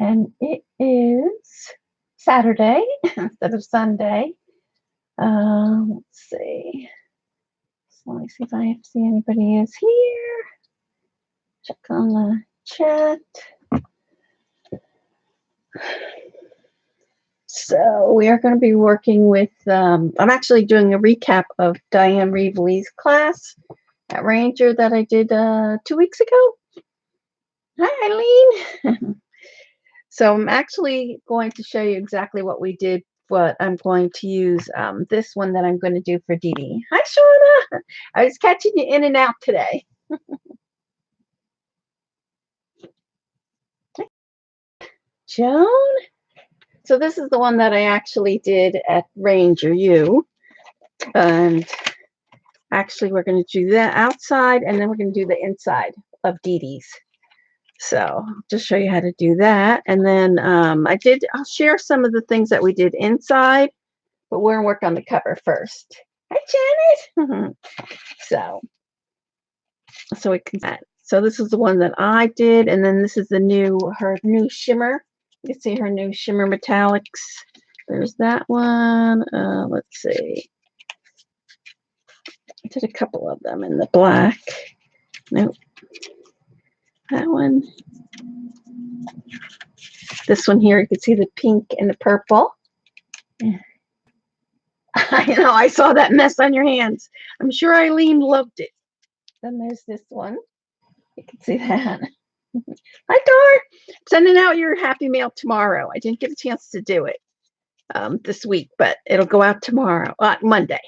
And it is Saturday instead of Sunday. Let's see. So let me see if I see anybody is here. Check on the chat. So we are going to be working with, I'm actually doing a recap of Dyan Reaveley's class at Ranger that I did 2 weeks ago. Hi, Eileen. So I'm actually going to show you exactly what we did, but I'm going to use this one that I'm going to do for Dede. Hi, Shauna. I was catching you in and out today. Joan? So this is the one that I actually did at Ranger U. And actually, we're going to do that outside, and then we're going to do the inside of Dede's. So I'll just show you how to do that. And then I'll share some of the things that we did inside, but we're going to work on the cover first. Hi, Janet. So we can, so this is the one that I did, and then this is her new shimmer. You can see her new shimmer metallics. There's that one. Let's see. I did a couple of them in the black. Nope. That one. This one here, you can see the pink and the purple. I know, I saw that mess on your hands. I'm sure Eileen loved it. Then there's this one. You can see that. Hi, Dar. Sending out your happy mail tomorrow. I didn't get a chance to do it this week, but it'll go out tomorrow, Monday.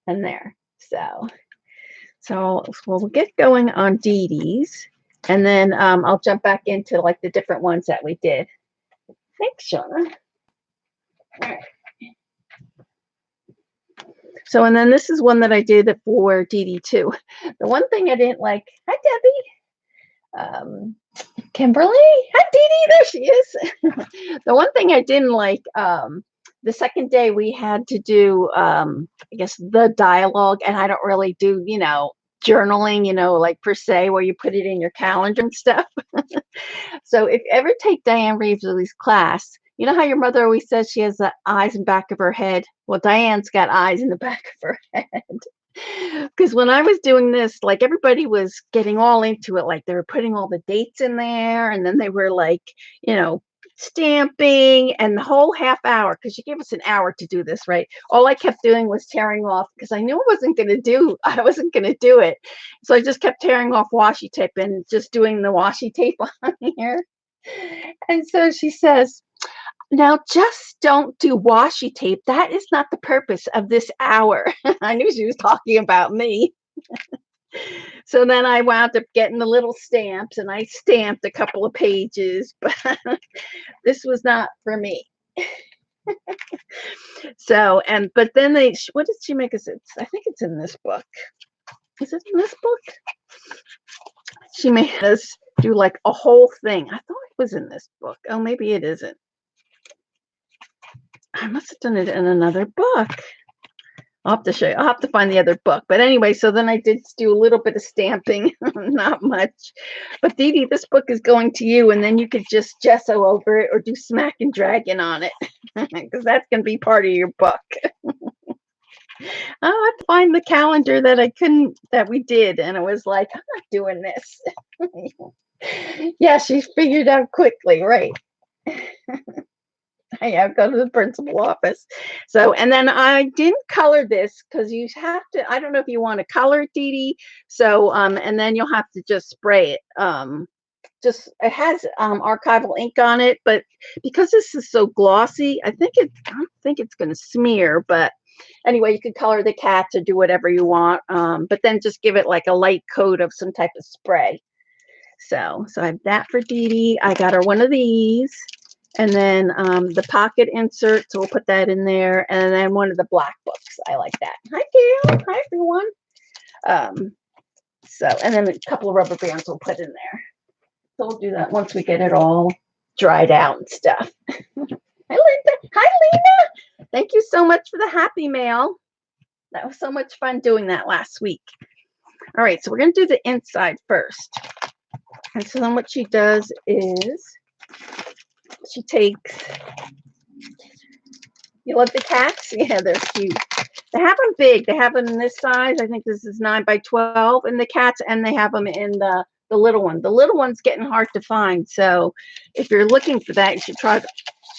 And there. So we'll get going on Dede's, and then I'll jump back into like the different ones that we did. Thanks, Shauna. All right. So, and then this is one that I did for Dede too. The one thing I didn't like, hi Debbie, Kimberly, hi Dede, there she is. The one thing I didn't like, the second day we had to do, I guess, the dialogue, and I don't really do, journaling, like per se, where you put it in your calendar and stuff. So if you ever take Dyan Reaveley's class, you know how your mother always says she has the eyes in the back of her head? Well, Dyan's got eyes in the back of her head. Because when I was doing this, like everybody was getting all into it, like they were putting all the dates in there, and then they were like, stamping, and the whole half hour, because you gave us an hour to do this, right? All I kept doing was tearing off, because I knew I wasn't going to do it. So I just kept tearing off washi tape and just doing the washi tape on here. And so she says, now just don't do washi tape. That is not the purpose of this hour. I knew she was talking about me. So then I wound up getting the little stamps, and I stamped a couple of pages, but this was not for me. So, but then what did she make us? I think it's in this book. Is it in this book? She made us do like a whole thing. I thought it was in this book. Oh, maybe it isn't. I must have done it in another book. I'll have to show you. I'll have to find the other book. But anyway, so then I did do a little bit of stamping, not much. But Dede, this book is going to you, and then you could just gesso over it or do smack and dragon on it, because that's going to be part of your book. I'll have to find the calendar that we did, and it was like, I'm not doing this. Yeah, she figured out quickly, right? I have go to the principal office. So, and then I didn't color this because you have to, I don't know if you want to color it, Dede. So, and then you'll have to just spray it. It has archival ink on it, but because this is so glossy, I don't think it's going to smear, but anyway, you can color the cats or do whatever you want. But then just give it like a light coat of some type of spray. So I have that for Dede. I got her one of these. And then the pocket insert, so we'll put that in there. And then one of the black books. I like that. Hi, Gail. Hi, everyone. And then a couple of rubber bands we'll put in there. So we'll do that once we get it all dried out and stuff. Hi, Linda. Hi, Lena. Thank you so much for the happy mail. That was so much fun doing that last week. All right, so we're going to do the inside first. And so then what she does is she takes, you love the cats? Yeah, they're cute. They have them big. They have them in this size. I think this is 9 by 12 in the cats, and they have them in the little one. The little one's getting hard to find. So if you're looking for that, you should try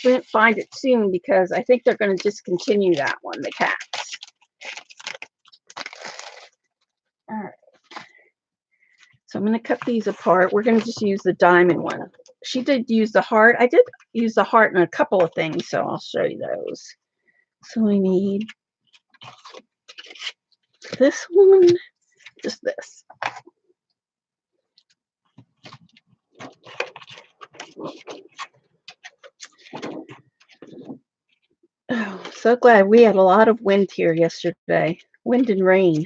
to find it soon, because I think they're going to discontinue that one, the cats. All right. So I'm going to cut these apart. We're going to just use the diamond one. She did use the heart. I did use the heart in a couple of things, so I'll show you those. So I need this one, just this. Oh, so glad. We had a lot of wind here yesterday. Wind and rain.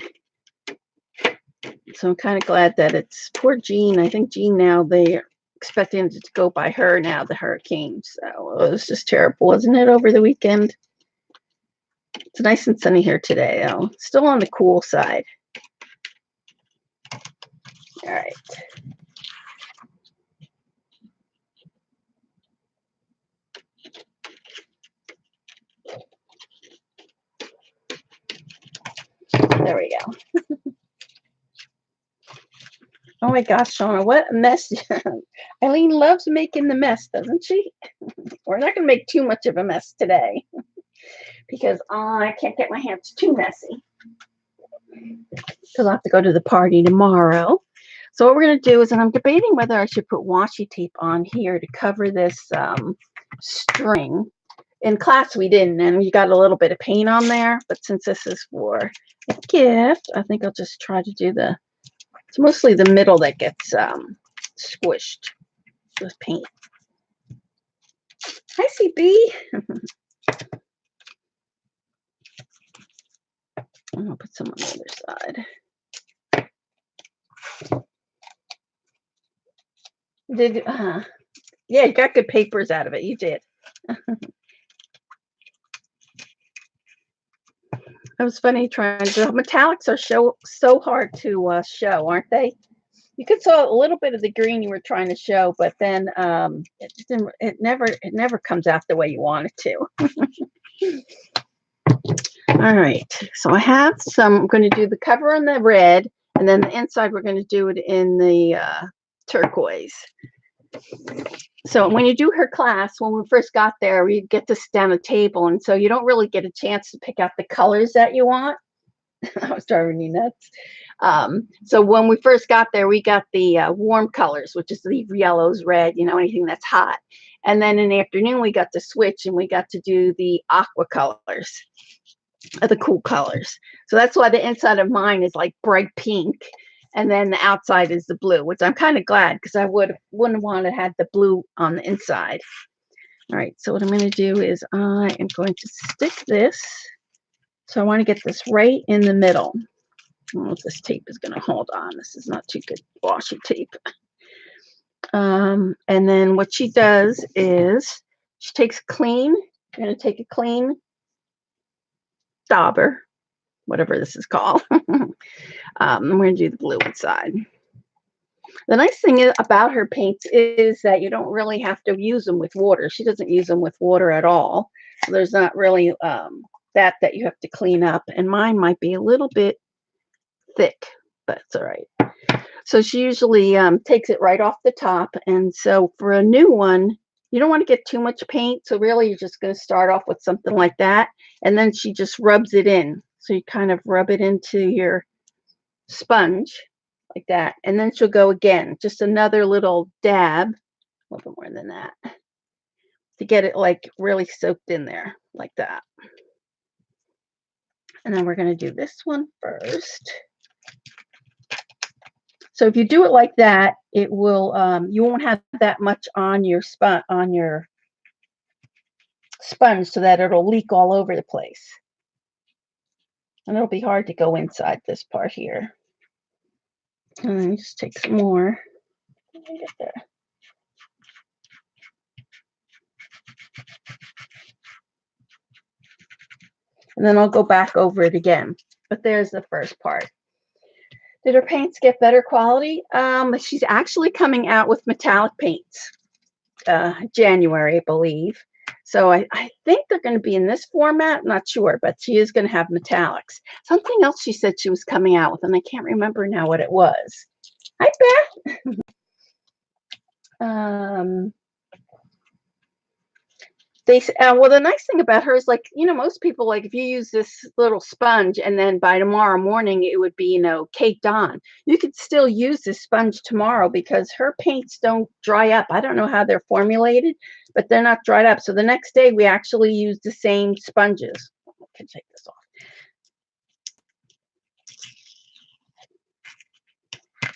So I'm kind of glad that it's poor Jean. I think Jean now, they're expecting it to go by her now, the hurricane. So it was just terrible, wasn't it, over the weekend? It's nice and sunny here today, though. Still on the cool side. All right. There we go. Oh my gosh, Shauna, what a mess. Eileen loves making the mess, doesn't she? We're not going to make too much of a mess today because I can't get my hands too messy, because I'll have to go to the party tomorrow. So what we're going to do is, and I'm debating whether I should put washi tape on here to cover this string. In class we didn't, and we got a little bit of paint on there, but since this is for a gift, I think I'll just try to do it's mostly the middle that gets squished with paint. Hi, CB. I'll put some on the other side. Yeah, you got good papers out of it. You did. It was funny trying to. Metallics are so hard to show, aren't they? You could saw a little bit of the green you were trying to show, but then it never comes out the way you want it to. All right, so I have some. I'm going to do the cover in the red, and then the inside we're going to do it in the turquoise. So when you do her class, when we first got there, we get to sit down at a table, and so you don't really get a chance to pick out the colors that you want. I was driving me nuts. So when we first got there, we got the warm colors, which is the yellows, red, anything that's hot. And then in the afternoon, we got to switch, and we got to do the aqua colors, the cool colors. So that's why the inside of mine is like bright pink. And then the outside is the blue, which I'm kind of glad, because I wouldn't want to have the blue on the inside. All right, so what I'm going to do is I am going to stick this. So I want to get this right in the middle. I don't know if this tape is going to hold on. This is not too good washi tape. And then what she does is she takes clean. You're going to take a clean dauber, whatever this is called. I'm going to do the blue inside. The nice thing about her paints is that you don't really have to use them with water. She doesn't use them with water at all. So there's not really that you have to clean up. And mine might be a little bit thick, but it's all right. So she usually takes it right off the top. And so for a new one, you don't want to get too much paint. So really you're just going to start off with something like that. And then she just rubs it in. So you kind of rub it into your sponge like that. And then she'll go again, just another little dab, a little bit more than that, to get it like really soaked in there like that. And then we're going to do this one first. So if you do it like that, it will, you won't have that much on your sponge, so that it'll leak all over the place. And it'll be hard to go inside this part here. And then just take some more. Get there. And then I'll go back over it again. But there's the first part. Did her paints get better quality? She's actually coming out with metallic paints, January, I believe. So I think they're going to be in this format. Not sure, but she is going to have metallics. Something else she said she was coming out with, and I can't remember now what it was. Hi, Beth. Well, the nice thing about her is, like, you know, most people, like, if you use this little sponge and then by tomorrow morning it would be, you know, caked on, you could still use this sponge tomorrow because her paints don't dry up. I don't know how they're formulated, but they're not dried up. So the next day we actually use the same sponges. I can take this off.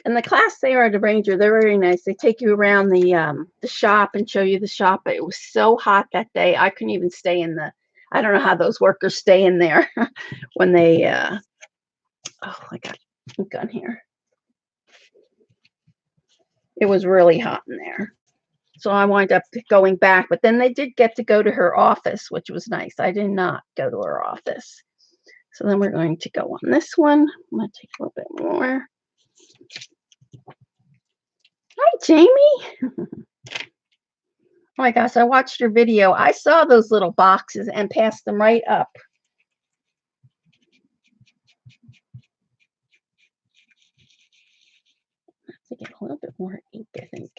And the class there at the Ranger, they're very nice. They take you around the shop and show you the shop. But it was so hot that day, I couldn't even stay in the. I don't know how those workers stay in there when they. Oh, I got a gun here. It was really hot in there, so I wound up going back. But then they did get to go to her office, which was nice. I did not go to her office, so then we're going to go on this one. I'm going to take a little bit more. Hi, Jamie. Oh my gosh, I watched your video. I saw those little boxes and passed them right up. I have to get a little bit more ink, I think.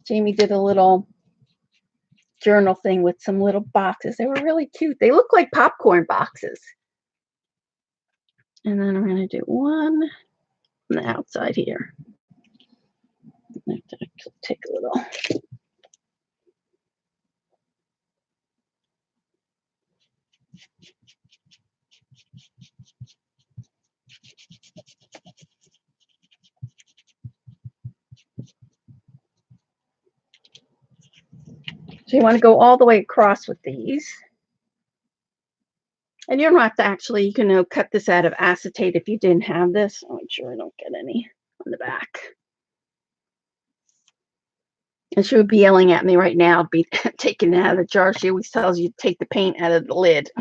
Jamie did a little journal thing with some little boxes. They were really cute. They look like popcorn boxes. And then I'm going to do one on the outside here. I have to take a little. So you want to go all the way across with these. And you don't have to actually, you can cut this out of acetate if you didn't have this. I'll make sure I don't get any on the back. And she would be yelling at me right now, be taking it out of the jar. She always tells you to take the paint out of the lid.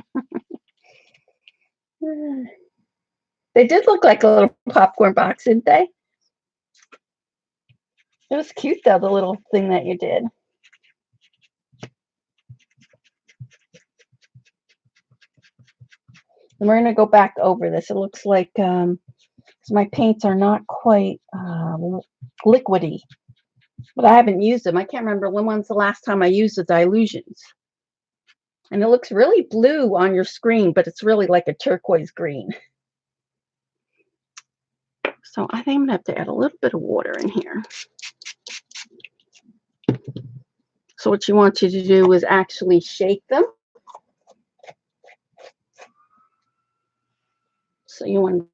They did look like a little popcorn box, didn't they? It was cute, though, the little thing that you did. And we're going to go back over this. It looks like my paints are not quite liquidy, but I haven't used them. I can't remember when's the last time I used the dilutions. And it looks really blue on your screen, but it's really like a turquoise green. So I think I'm going to have to add a little bit of water in here. So what you want you to do is actually shake them. So you want to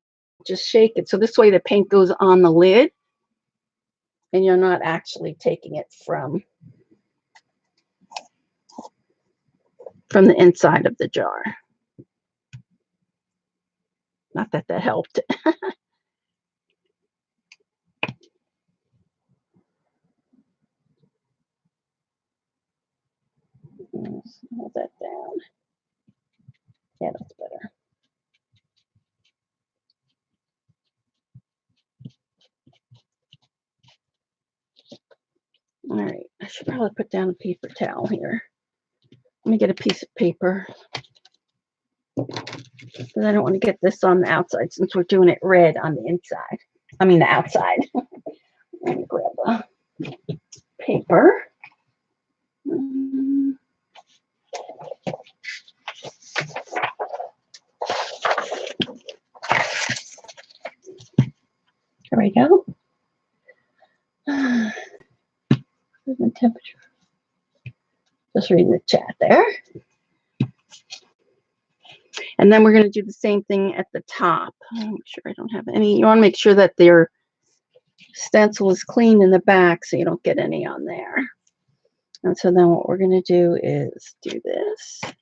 just shake it. So this way the paint goes on the lid and you're not actually taking it from the inside of the jar. Not that that helped. Hold that down. Yeah, that's better. All right, I should probably put down a paper towel here. Let me get a piece of paper. Because I don't want to get this on the outside since we're doing it red on the inside. I mean the outside. Let me grab a paper. There we go. Where's my temperature? Just reading the chat there. And then we're going to do the same thing at the top. Make sure I don't have any. You want to make sure that their stencil is clean in the back so you don't get any on there. And so then what we're going to do is do this. I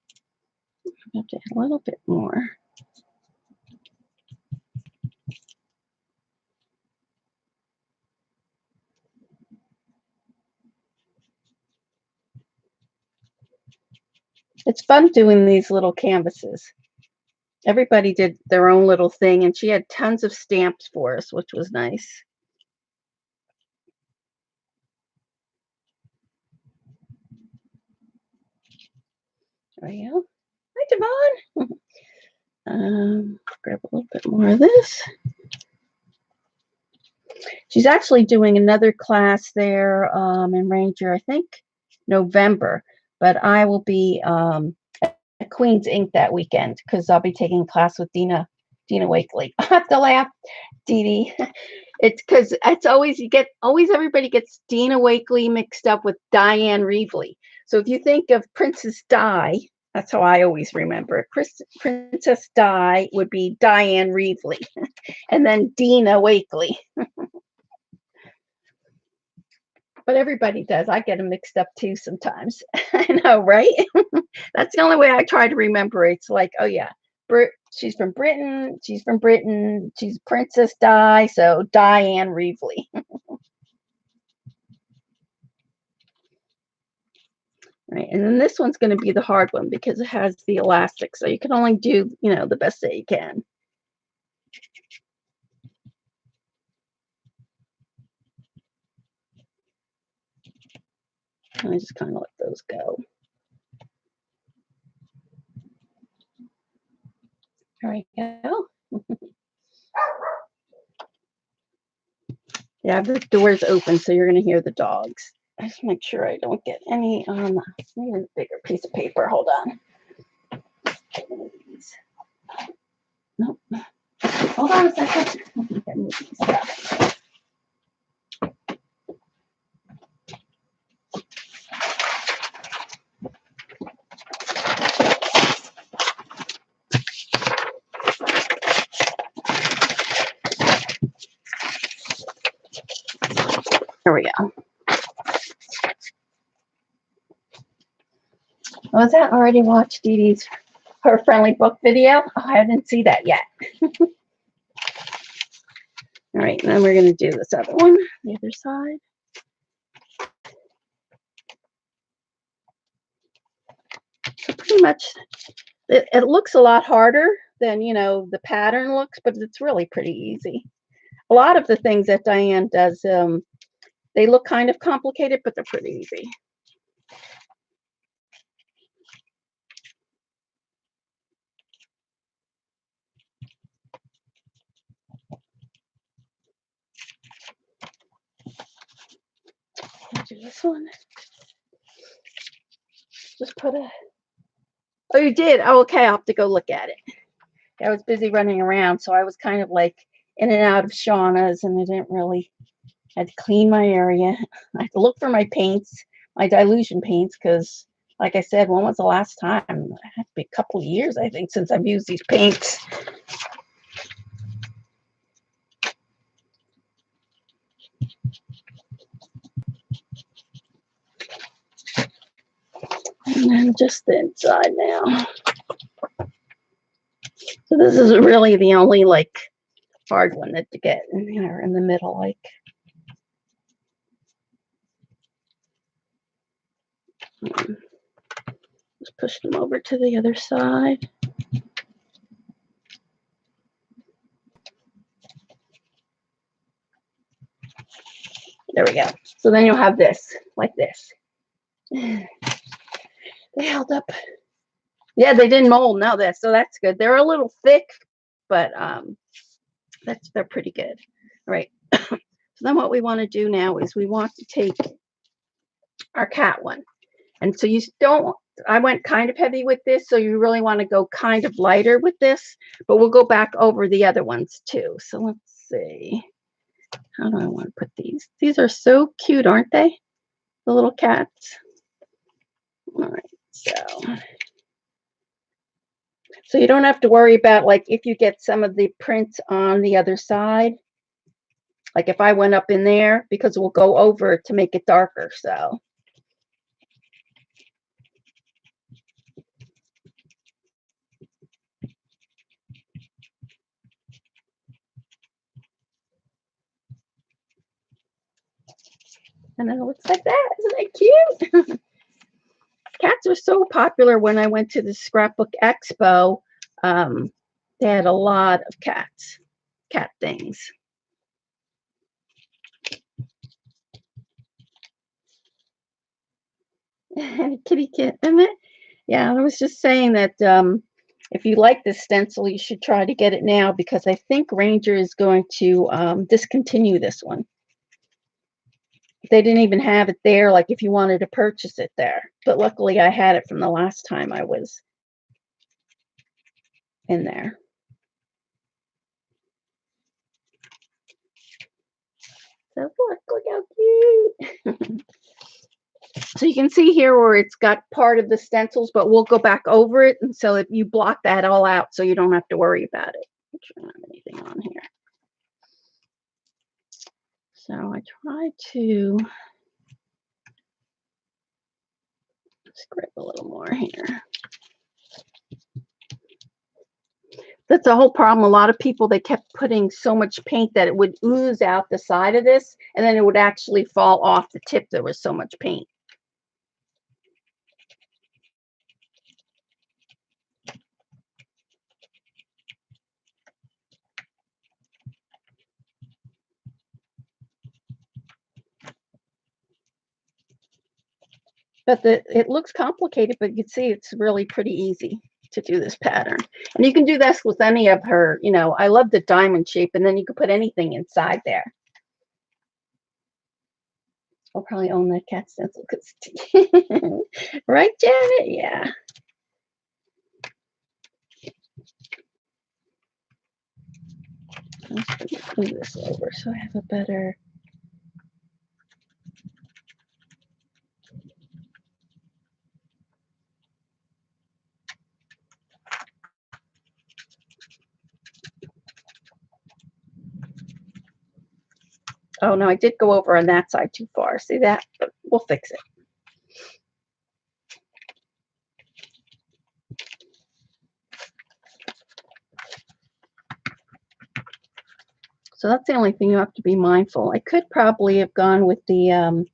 have to add a little bit more. It's fun doing these little canvases. Everybody did their own little thing, and she had tons of stamps for us, which was nice. There we go. Hi, Devon. Grab a little bit more of this. She's actually doing another class there in Ranger, I think, November. But I will be at Queen's Ink that weekend because I'll be taking a class with Dina Wakely. I have to laugh, Dede. It's because it's always everybody gets Dina Wakely mixed up with Dyan Reaveley. So if you think of Princess Di, that's how I always remember it. Princess Di would be Dyan Reaveley, and then Dina Wakely. But everybody does. I get them mixed up too sometimes. I know, right? That's the only way I try to remember it. It's like, oh yeah, she's from Britain. She's from Britain. She's Princess Di, so Dyan Reaveley. Right, and then this one's going to be the hard one because it has the elastic, so you can only do, the best that you can. And I just kind of let those go. There we go. Yeah, the door's open, so you're going to hear the dogs. I just make sure I don't get any on a bigger piece of paper. Hold on. Nope. Hold on a second. Okay, move these stuff. There we go. Was that already watched Dede's her friendly book video? Oh, I didn't see that yet. All right, and then we're going to do this other one, the other side. So pretty much, it looks a lot harder than, the pattern looks, but it's really pretty easy. A lot of the things that Dyan does, they look kind of complicated, but they're pretty easy. Do this one. Just put a. Oh, you did? Oh, okay. I'll have to go look at it. I was busy running around, so I was kind of like in and out of Shauna's, and I didn't really. I had to clean my area. I had to look for my paints, my dilution paints, because, like I said, when was the last time? It had to be a couple of years, I think, since I've used these paints. And then just the inside now. So this is really the only hard one that to get in there in the middle, just push them over to the other side. There we go. So then you'll have this, like this. They held up. Yeah, they didn't mold. No, so that's good. They're a little thick, but they're pretty good. All right. So then what we want to do now is we want to take our cat one. And so I went kind of heavy with this, so you really want to go kind of lighter with this, but we'll go back over the other ones too. So let's see. How do I want to put these? These are so cute, aren't they? The little cats. All right, so you don't have to worry about if you get some of the prints on the other side. Like if I went up in there, because we'll go over to make it darker. So. And then it looks like that. Isn't it cute? Cats were so popular when I went to the Scrapbook Expo They had a lot of cat things. Kitty kit, isn't it? Yeah, I was just saying that if you like this stencil, you should try to get it now, because I think Ranger is going to discontinue this one. They didn't even have it there, like if you wanted to purchase it there. But luckily I had it from the last time I was in there. So look how cute. So you can see here where it's got part of the stencils, but we'll go back over it, and so if you block that all out so you don't have to worry about it. I don't have anything on here. So I try to scribble a little more here. That's the whole problem. A lot of people, they kept putting so much paint that it would ooze out the side of this, and then it would actually fall off the tip. There was so much paint. But it looks complicated, but you can see it's really pretty easy to do this pattern. And you can do this with any of her, you know, I love the diamond shape, and then you can put anything inside there. I'll probably own that cat stencil, because right, Janet? Yeah. Let's move this over so I have a better. Oh no, I did go over on that side too far. See that? But we'll fix it. So that's the only thing you have to be mindful. I could probably have gone with the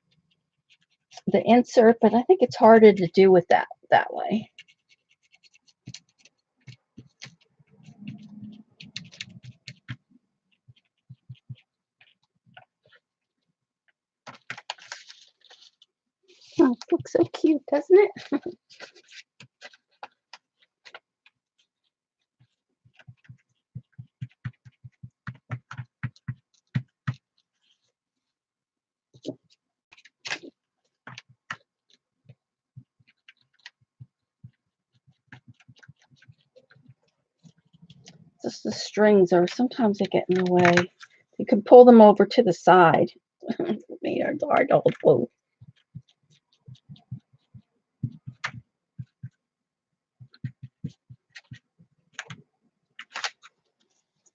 insert, but I think it's harder to do with that way. Oh, it looks so cute, doesn't it? Just the strings are sometimes they get in the way. You can pull them over to the side. They are hard to hold both.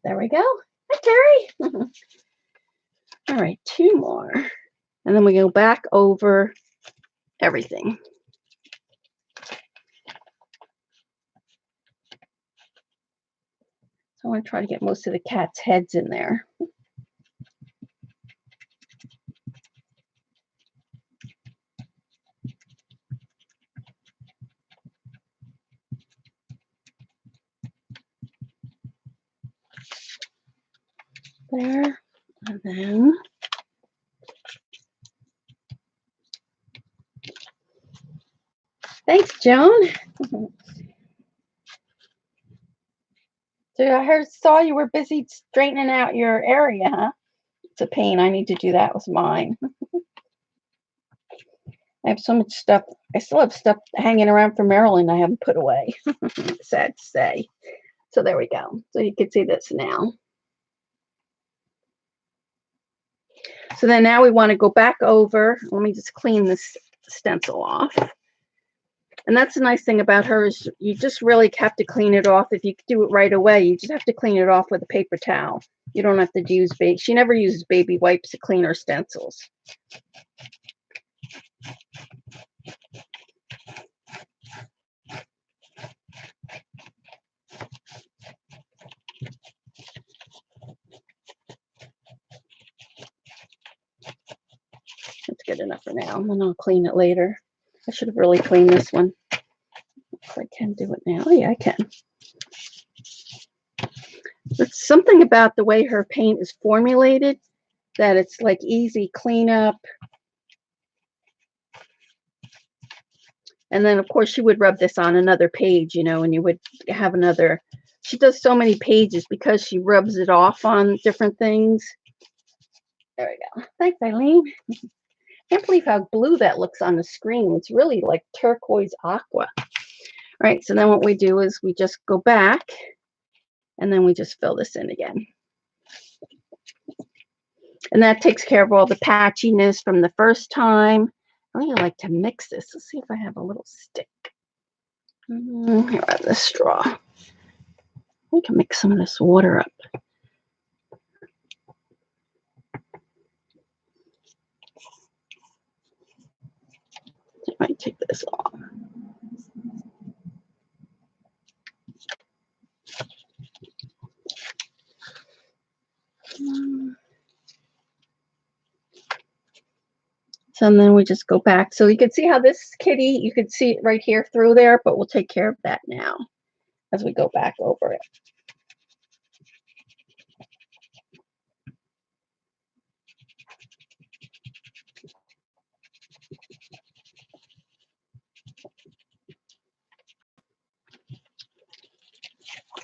There we go. Hi, Terry. All right, two more. And then we go back over everything. So I want to try to get most of the cat's heads in there. There, and then thanks, Joan. So I saw you were busy straightening out your area, huh? It's a pain. I need to do that with mine. I have so much stuff. I still have stuff hanging around from Maryland I haven't put away. Sad to say. So there we go. So you can see this now. So then now we want to go back over. Let me just clean this stencil off. And that's the nice thing about her is you just really have to clean it off. If you do it right away, you just have to clean it off with a paper towel. You don't have to use baby. She never uses baby wipes to clean her stencils. That's good enough for now, and then I'll clean it later. I should have really cleaned this one. If I can do it now. Oh, yeah, I can. It's something about the way her paint is formulated that it's like easy cleanup. And then, of course, she would rub this on another page, you know, and you would have another. She does so many pages because she rubs it off on different things. There we go. Thanks, Eileen. Can't believe how blue that looks on the screen. It's really like turquoise aqua. All right, so then what we do is we just go back and then we just fill this in again. And that takes care of all the patchiness from the first time. I really like to mix this. Let's see if I have a little stick. Here, I have the straw. I can mix some of this water up. I might take this off. So and then we just go back. So you can see how this kitty, you can see it right here through there, but we'll take care of that now as we go back over it.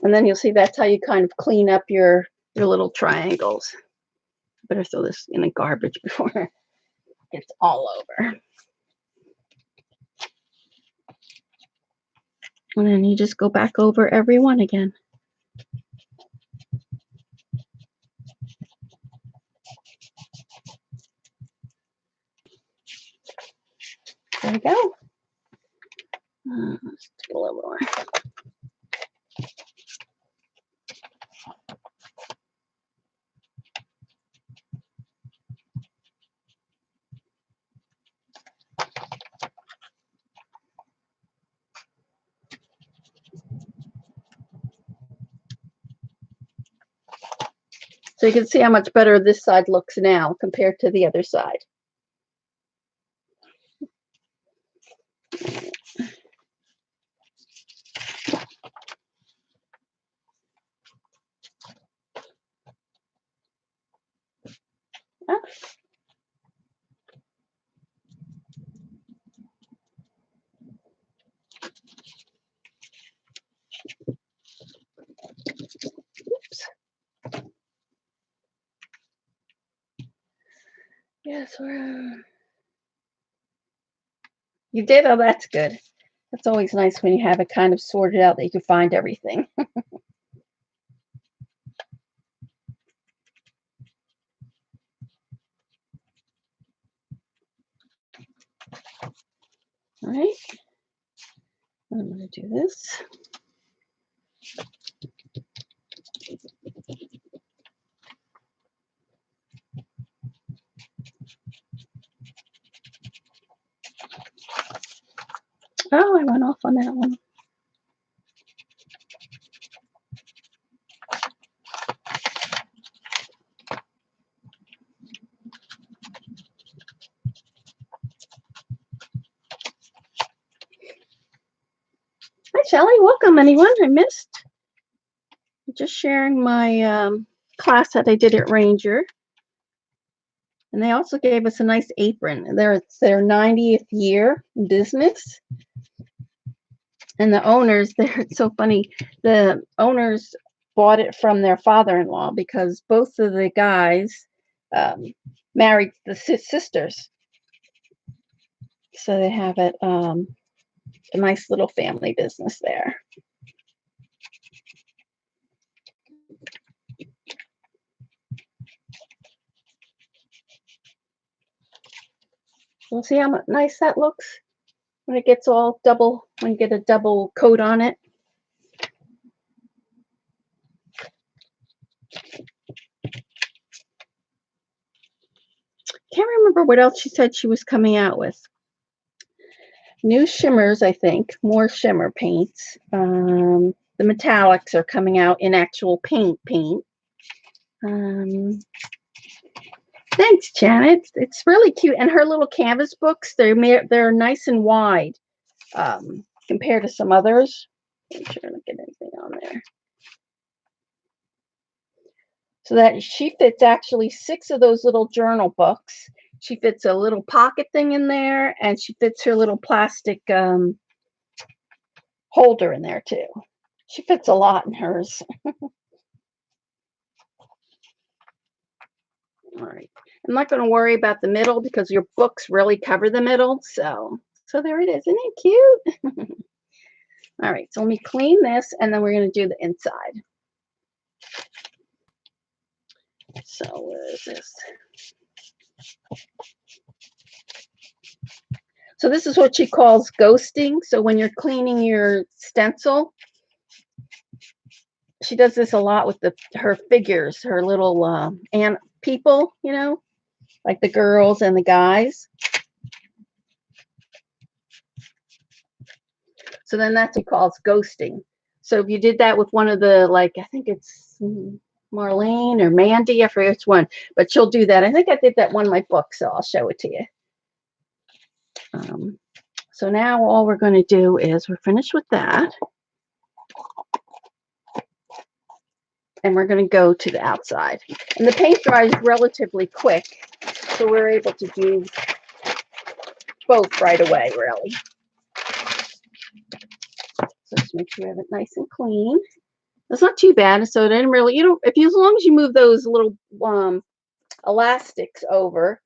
And then you'll see that's how you kind of clean up your little triangles. Better throw this in the garbage before it gets all over. And then you just go back over every one again. There we go. Let's do a little more. So you can see how much better this side looks now compared to the other side. Ah. Oops. Yes, you did? Oh, that's good. That's always nice when you have it kind of sorted out that you can find everything. All right. I'm going to do this. Oh, I went off on that one. Hi, Shelley. Welcome, anyone I missed. I'm just sharing my class that I did at Ranger. And they also gave us a nice apron. It's their 90th year in business. And the owners, it's so funny. The owners bought it from their father-in-law because both of the guys married the sisters. So they have it a nice little family business there. We'll see how nice that looks when it gets all double, when you get a double coat on it. Can't remember what else she said she was coming out with. New shimmers, I think, more shimmer paints. The metallics are coming out in actual paint. Thanks, Janet. It's really cute, and her little canvas books, they're nice and wide compared to some others. I'm sure I don't get anything on there. So that she fits actually 6 of those little journal books. She fits a little pocket thing in there, and she fits her little plastic holder in there too. She fits a lot in hers. All right. I'm not going to worry about the middle because your books really cover the middle. So there it is. Isn't it cute? All right. So let me clean this, and then we're going to do the inside. So where is this? So this is what she calls ghosting. So when you're cleaning your stencil, she does this a lot with her figures, her little and people, you know, like the girls and the guys. So then that's what she calls ghosting. So if you did that with one of the, like, I think it's Marlene or Mandy, I forget which one, but she'll do that. I think I did that one in my book, so I'll show it to you. So now all we're going to do is we're finished with that. And we're going to go to the outside. And the paint dries relatively quick, so we're able to do both right away, really. So just make sure you have it nice and clean. It's not too bad, so it didn't really, you know, as long as you move those little elastics over.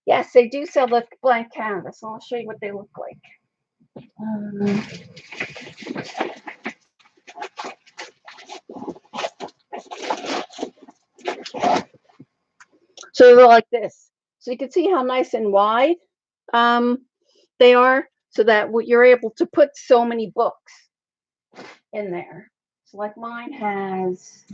Yes, they do sell the blank canvas. So I'll show you what they look like. So they're like this. So you can see how nice and wide they are, so that you're able to put so many books in there. So like mine has,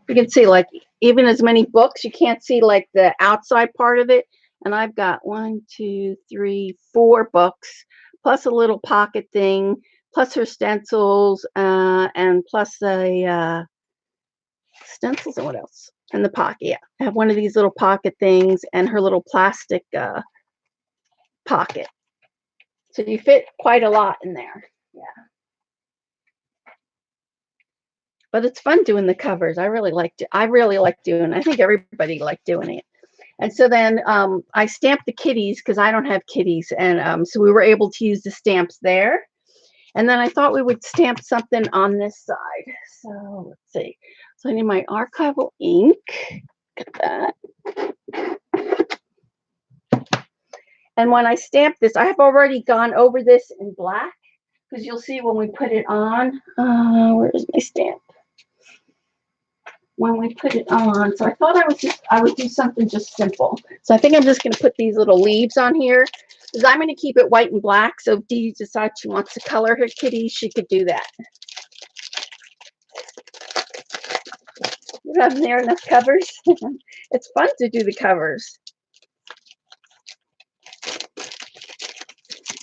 you can see like even as many books, you can't see like the outside part of it. And I've got 1, 2, 3, 4 books, plus a little pocket thing, plus her stencils, and plus a stencils and what else? And the pocket. Yeah, I have one of these little pocket things and her little plastic pocket. So you fit quite a lot in there. Yeah. But it's fun doing the covers. I really like doing. I think everybody liked doing it. And so then I stamped the kitties because I don't have kitties, and so we were able to use the stamps there. And then I thought we would stamp something on this side. So let's see. So I need my archival ink. Look at that. And when I stamp this, I have already gone over this in black because you'll see when we put it on. Where is my stamp? When we put it on. So I thought I would do something just simple. So I think I'm just going to put these little leaves on here because I'm going to keep it white and black. So if Dede decides she wants to color her kitty, she could do that. You have there enough covers. It's fun to do the covers.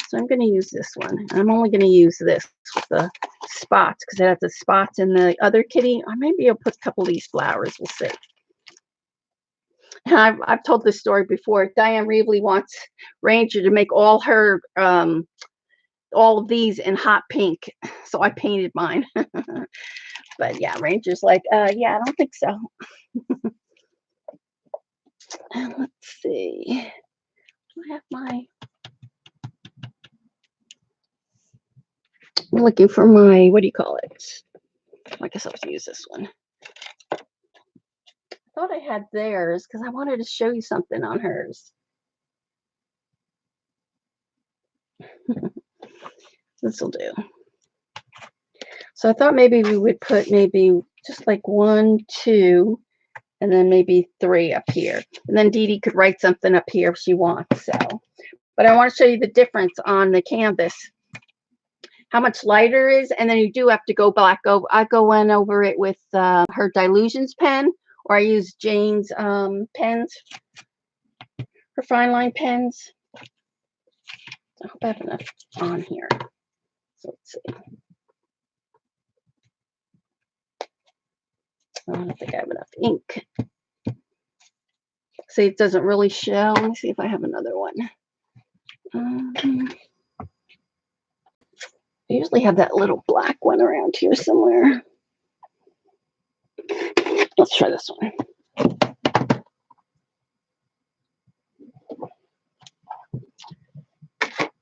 So I'm going to use this one. I'm only going to use this with the spots because it has the spots in the other kitty. Or maybe I'll put a couple of these flowers. We'll see. And I've told this story before. Dyan Reaveley wants Ranger to make all her all of these in hot pink, so I painted mine. But yeah, Ranger's like, yeah, I don't think so. And let's see. Do I have my? I'm looking for my, what do you call it? I guess I'll use this one. I thought I had theirs because I wanted to show you something on hers. This will do. So I thought maybe we would put maybe just like 1, 2, and then maybe 3 up here. And then Dede could write something up here if she wants. So, but I want to show you the difference on the canvas. How much lighter is, and then you do have to go back over. I go in over it with her Dilutions pen, or I use Jane's pens, her fine line pens. I hope I have enough on here. So let's see. I don't think I have enough ink. See, it doesn't really show. Let me see if I have another one. I usually have that little black one around here somewhere. Let's try this one.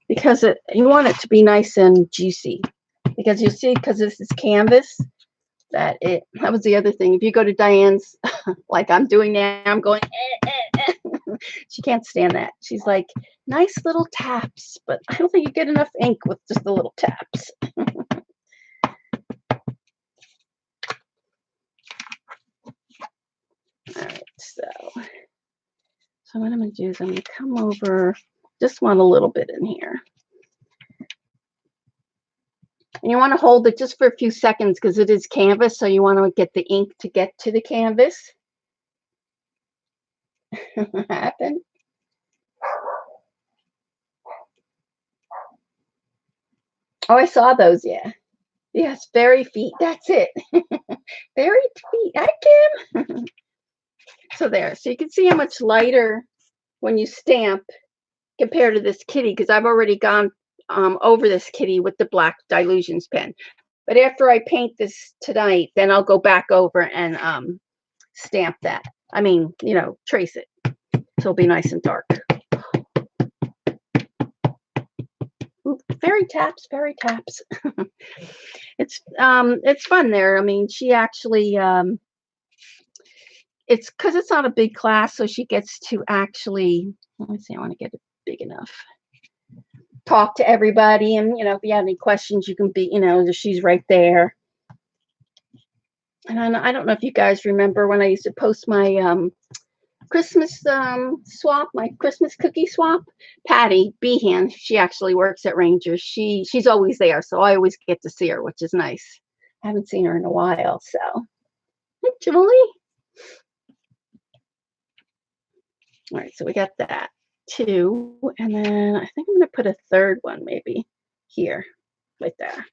Because you want it to be nice and juicy. Because you see, because this is canvas, that was the other thing. If you go to Dyan's, like I'm doing now, I'm going, she can't stand that. She's like, nice little taps, but I don't think you get enough ink with just the little taps. All right, so what I'm going to do is I'm going to come over, just want a little bit in here. And you want to hold it just for a few seconds because it is canvas, so you want to get the ink to get to the canvas. What happened? Oh, I saw those, yeah. Yes, fairy feet, that's it. Fairy feet, I can. So there, so you can see how much lighter when you stamp compared to this kitty, because I've already gone over this kitty with the black Dylusions pen. But after I paint this tonight, then I'll go back over and stamp that. I mean, you know, trace it. So it'll be nice and dark. Ooh, fairy taps, fairy taps. It's fun there. I mean, she actually it's because it's not a big class, so she gets to actually, let me see, I want to get it big enough. Talk to everybody, and you know, if you have any questions, you can be, you know, she's right there. And I don't know if you guys remember when I used to post my Christmas swap, my Christmas cookie swap. Patty Behan, she actually works at Rangers. She's always there, so I always get to see her, which is nice. I haven't seen her in a while, so hey, Julie. All right, so we got that two, and then I think I'm going to put a third one maybe here, right there.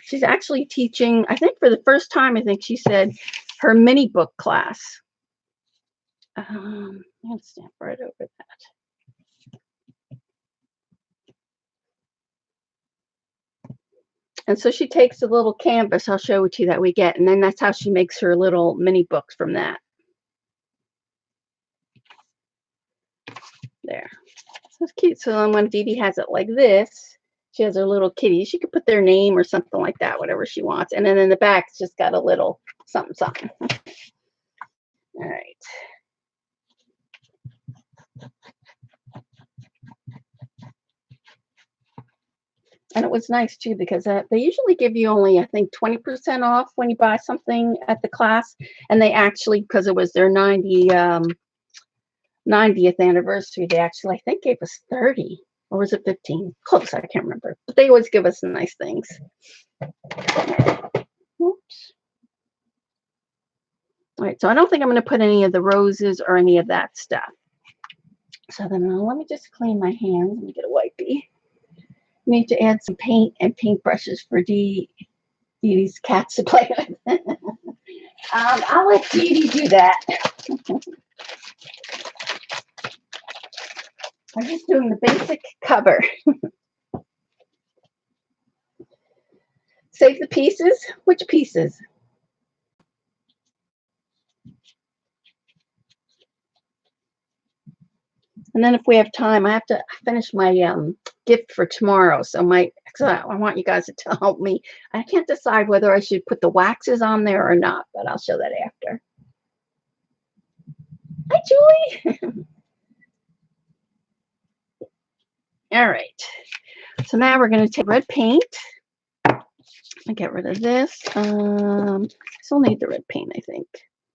She's actually teaching, I think for the first time, I think she said, her mini book class. I'm going to stamp right over that. And so she takes a little canvas, I'll show it to you, that we get, and then that's how she makes her little mini books from that. There. So it's cute. So then when Dede has it like this, she has her little kitty. She could put their name or something like that, whatever she wants. And then in the back, it's just got a little something, something. All right. And it was nice too, because they usually give you only, I think, 20% off when you buy something at the class. And they actually, because it was their 90th anniversary, they actually, I think, gave us 30, or was it 15? Close, I can't remember. But they always give us nice things. Oops. All right, so I don't think I'm going to put any of the roses or any of that stuff. So then let me just clean my hands. Let me get a wipey. Need to add some paint and paintbrushes for Dede's cats to play with. I'll let Dede do that. I'm just doing the basic cover. Save the pieces? Which pieces? And then if we have time, I have to finish my gift for tomorrow. So I want you guys to help me. I can't decide whether I should put the waxes on there or not, but I'll show that after. Hi, Julie. All right. So now we're going to take red paint. I get rid of this. Still need the red paint, I think.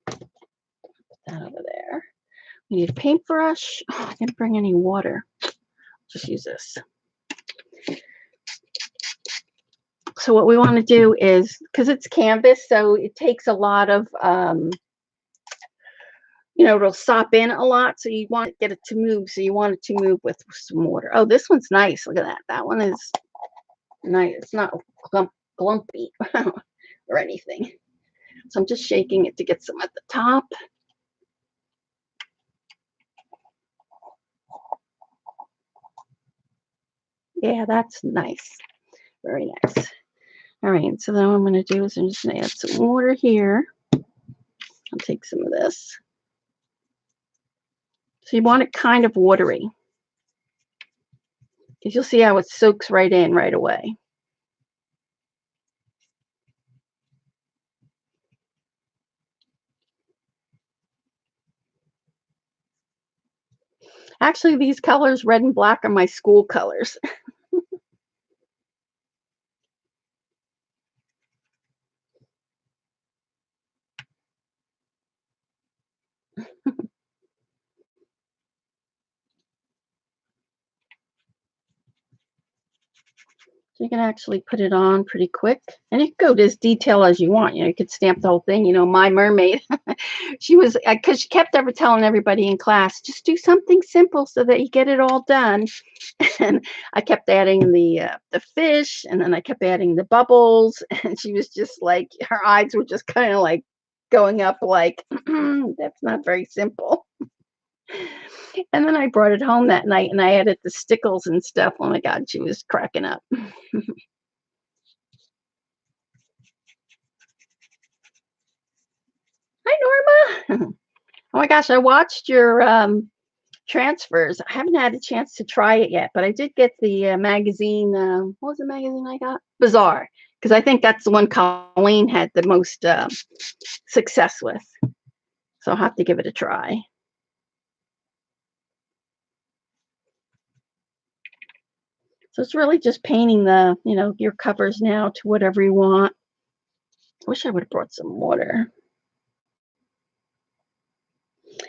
Put that over there. We need a paintbrush. Oh, I didn't bring any water. Just use this. So what we want to do is, because it's canvas, so it takes a lot of, you know, it'll stop in a lot. So you want to get it to move. So you want it to move with some water. Oh, this one's nice. Look at that. That one is nice. It's not glumpy or anything. So I'm just shaking it to get some at the top. Yeah, that's nice. Very nice. All right, so then what I'm going to do is I'm just going to add some water here. I'll take some of this. So you want it kind of watery, because you'll see how it soaks right in right away. Actually, these colors, red and black, are my school colors. So you can actually put it on pretty quick. And you can go to as detail as you want. You could stamp the whole thing. My mermaid, she was, because she kept ever telling everybody in class, just do something simple so that you get it all done. And I kept adding the fish, and then I kept adding the bubbles. And she was just like, her eyes were just kind of like going up like, that's not very simple. And then I brought it home that night and I added the stickles and stuff. Oh my God, she was cracking up. Hi, Norma. Oh my gosh, I watched your transfers. I haven't had a chance to try it yet, but I did get the magazine. What was the magazine I got? Bazaar, because I think that's the one Colleen had the most success with. So I'll have to give it a try. So it's really just painting your covers now to whatever you want. I wish I would have brought some water.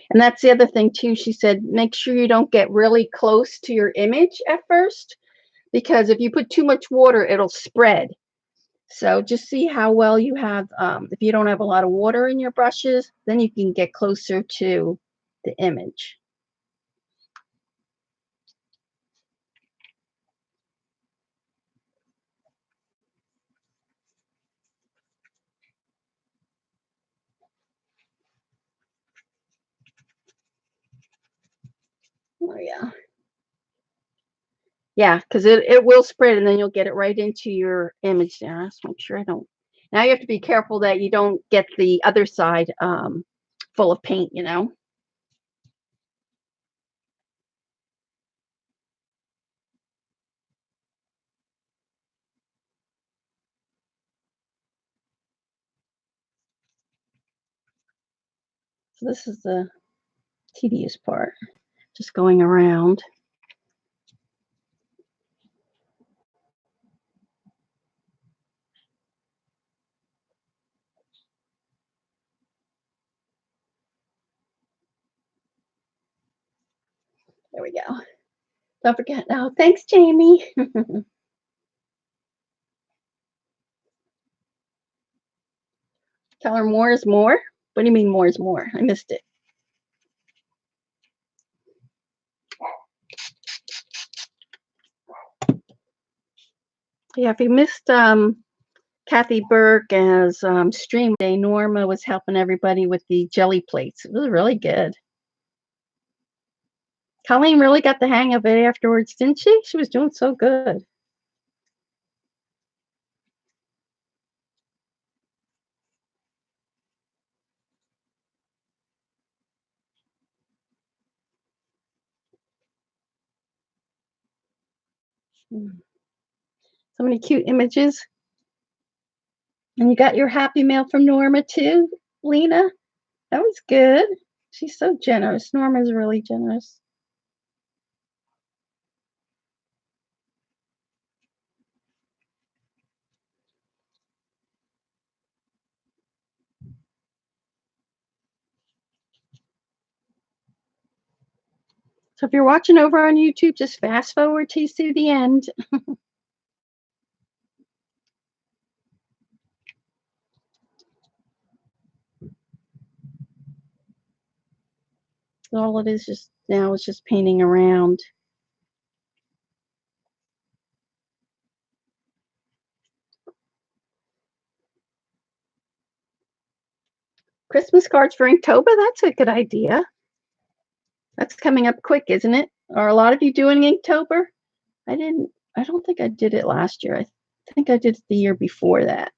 And that's the other thing too. She said, make sure you don't get really close to your image at first, because if you put too much water, it'll spread. So just see how well you have. If you don't have a lot of water in your brushes, then you can get closer to the image. Oh yeah. Yeah, because it will spread and then you'll get it right into your image there. Just make sure I don't. Now you have to be careful that you don't get the other side full of paint. So this is the tedious part, just going around. There we go. Don't forget. Oh, thanks, Jamie. Tell her more is more. What do you mean more is more? I missed it. Yeah, if you missed Kathy Burke as stream day, Norma was helping everybody with the jelly plates. It was really good. Colleen really got the hang of it afterwards, didn't she? She was doing so good. So many cute images. And you got your happy mail from Norma too, Lena. That was good. She's so generous. Norma's really generous. So if you're watching over on YouTube, just fast forward to see the end. All it is just now is just painting around. Christmas cards for Inktober? That's a good idea. That's coming up quick, isn't it? Are a lot of you doing Inktober? I didn't. I don't think I did it last year. I think I did it the year before that.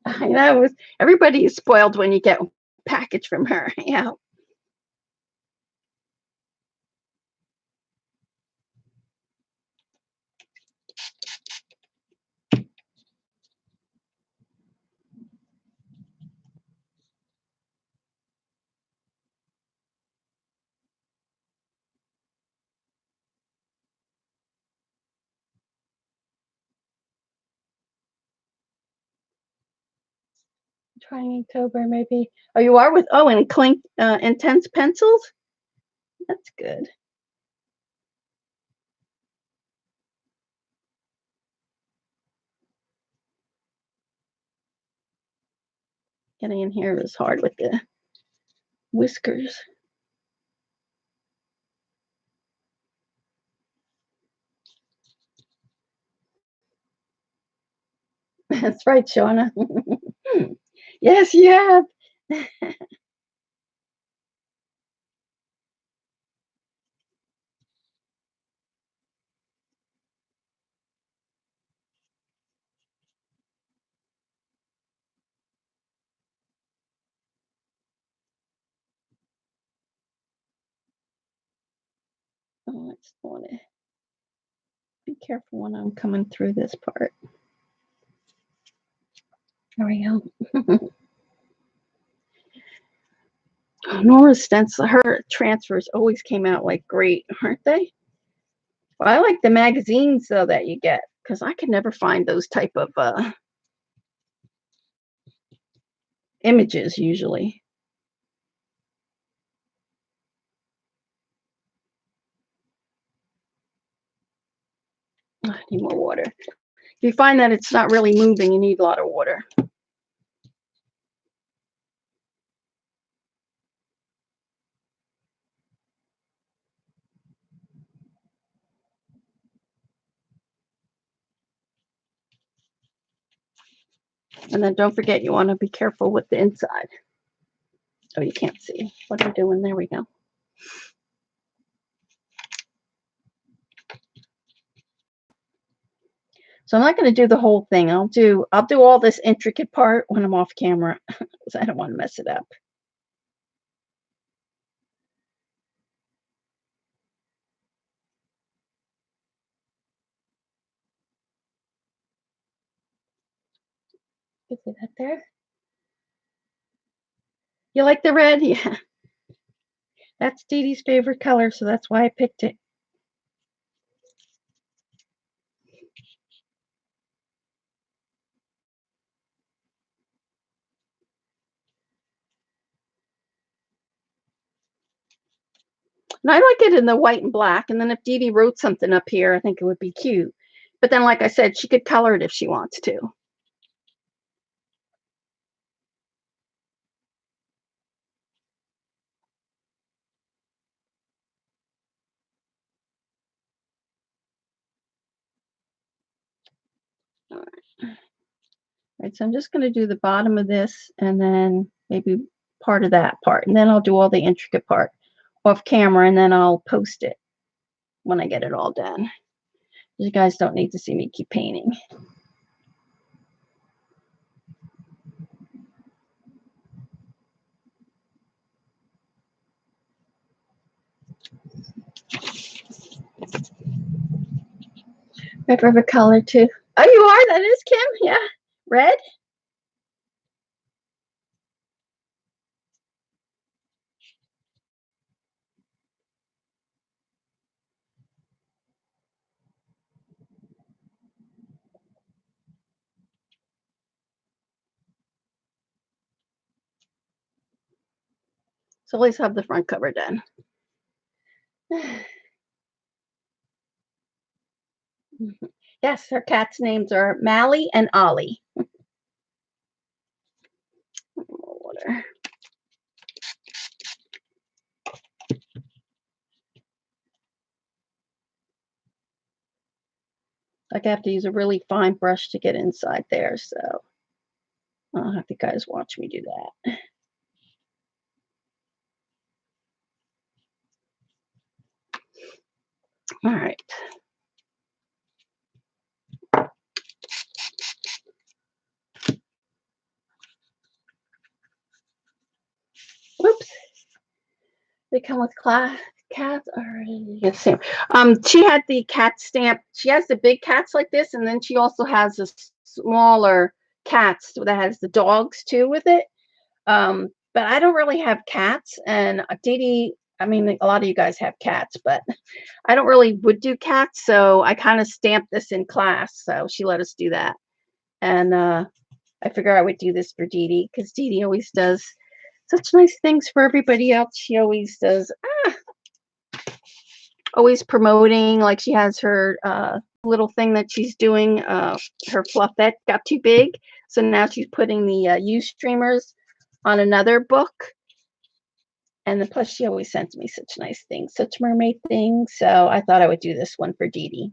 I know, everybody is spoiled when you get a package from her. Yeah. Trying October, maybe. Oh, you are with, oh, and Clink Intense Pencils? That's good. Getting in here is hard with the whiskers. That's right, Shauna. Yes, you have. Oh, I just want to be careful when I'm coming through this part. There we go. Nora's stencil, her transfers always came out like great, aren't they? Well, I like the magazines though that you get, because I could never find those type of images usually. Oh, I need more water. If you find that it's not really moving, you need a lot of water. And then don't forget, you want to be careful with the inside. Oh, you can't see what I'm doing. There we go. So I'm not going to do the whole thing. I'll do all this intricate part when I'm off camera because I don't want to mess it up. You see that there? You like the red? Yeah. That's Dede's favorite color, so that's why I picked it. And I like it in the white and black. And then if Dede wrote something up here, I think it would be cute. But then, like I said, she could color it if she wants to. All right, so I'm just going to do the bottom of this and then maybe part of that part. And then I'll do all the intricate part off camera, and then I'll post it when I get it all done. You guys don't need to see me keep painting. My favorite color too. Oh, you are? That is Kim? Yeah. Red? So let's have the front cover done. Yes, her cats' names are Mally and Ollie. More water. like I have to use a really fine brush to get inside there. So I'll have you guys watch me do that. All right. Whoops. They come with cats already. Yes, Sam. She had the cat stamp. She has the big cats like this, and then she also has the smaller cats that has the dogs too with it. But I don't really have cats, and Dede, I mean, a lot of you guys have cats, but I don't really would do cats, so I kind of stamped this in class. So she let us do that, and I figure I would do this for Dede because Dede always does such nice things for everybody else. She always does, always promoting. Like she has her little thing that she's doing. Her fluffette got too big, so now she's putting the U-streamers on another book. And then plus she always sends me such nice things, such mermaid things. So I thought I would do this one for Dede.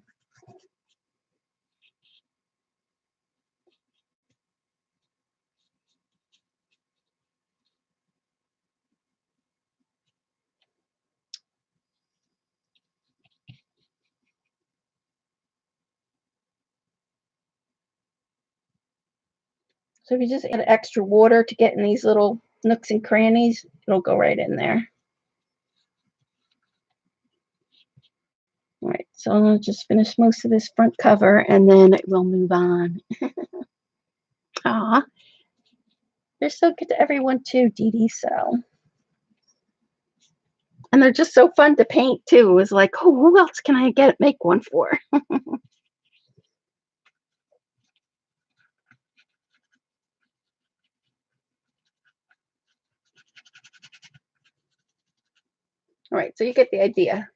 So if you just add extra water to get in these little nooks and crannies, it'll go right in there. All right, so I'll just finish most of this front cover and then we'll move on. Aw, they're so good to everyone too, Dede. So, and they're just so fun to paint too. It was like, oh, who else can I make one for? All right, so you get the idea.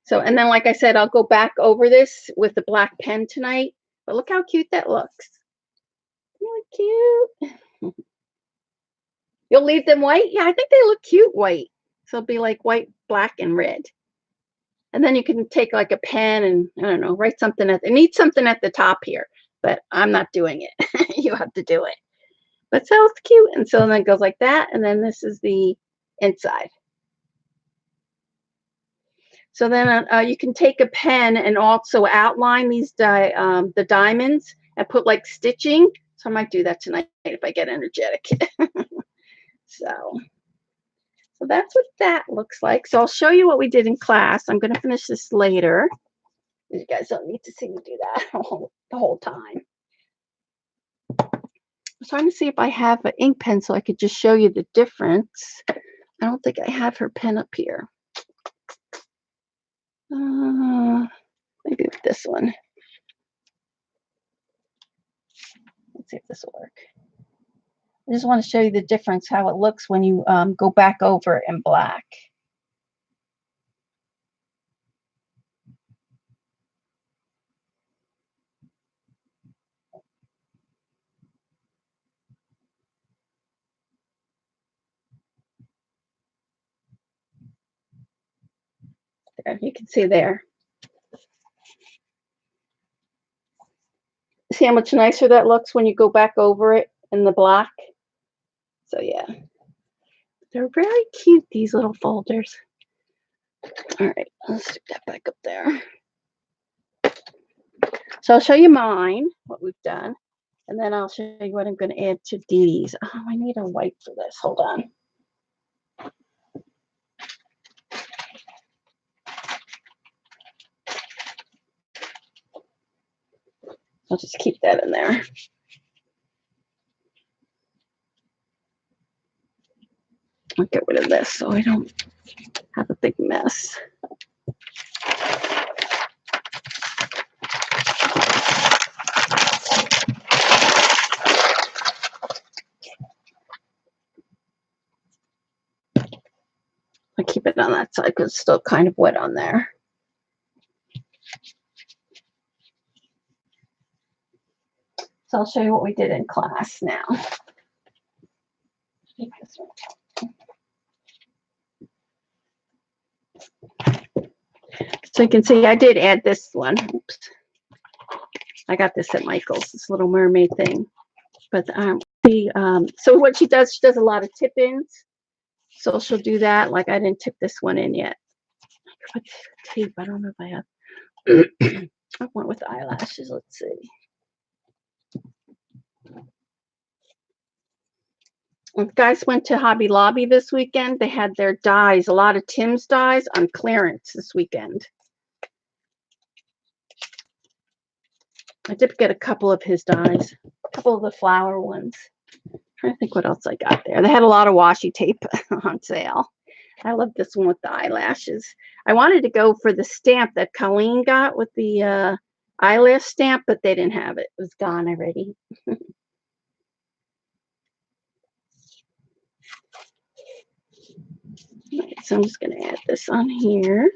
So, and then like I said, I'll go back over this with the black pen tonight. But look how cute that looks. Really cute. You'll leave them white? Yeah, I think they look cute white. So it'll be like white, black, and red. And then you can take like a pen and, I don't know, write something it needs something at the top here, but I'm not doing it. You have to do it. But so it's cute. And so then it goes like that. And then this is the inside. So then you can take a pen and also outline these the diamonds and put like stitching. So I might do that tonight if I get energetic. So that's what that looks like. So I'll show you what we did in class. I'm going to finish this later. You guys don't need to see me do that the whole time. I'm trying to see if I have an ink pen so I could just show you the difference. I don't think I have her pen up here. Maybe with this one. Let's see if this will work. I just want to show you the difference, how it looks when you go back over it in black. There, you can see there. See how much nicer that looks when you go back over it in the black? So yeah, they're very cute, these little folders. All right, let's stick that back up there. So I'll show you mine, what we've done, and then I'll show you what I'm going to add to Dede's. Oh, I need a wipe for this. Hold on. I'll just keep that in there. I'll get rid of this so I don't have a big mess. I keep it on that side because it's still kind of wet on there. So I'll show you what we did in class now. So you can see I did add this one. Oops. I got this at Michael's, this little mermaid thing. But so what she does a lot of tip-ins. So she'll do that. Like I didn't tip this one in yet. Put tape. I don't know if I have. I went with eyelashes. Let's see. When guys went to Hobby Lobby this weekend, they had their dyes, a lot of Tim's dyes on clearance this weekend. I did get a couple of his dyes, a couple of the flower ones. I'm trying to think what else I got there. They had a lot of washi tape on sale. I love this one with the eyelashes. I wanted to go for the stamp that Colleen got with the eyelash stamp, but they didn't have it. It was gone already. Right, so I'm just going to add this on here.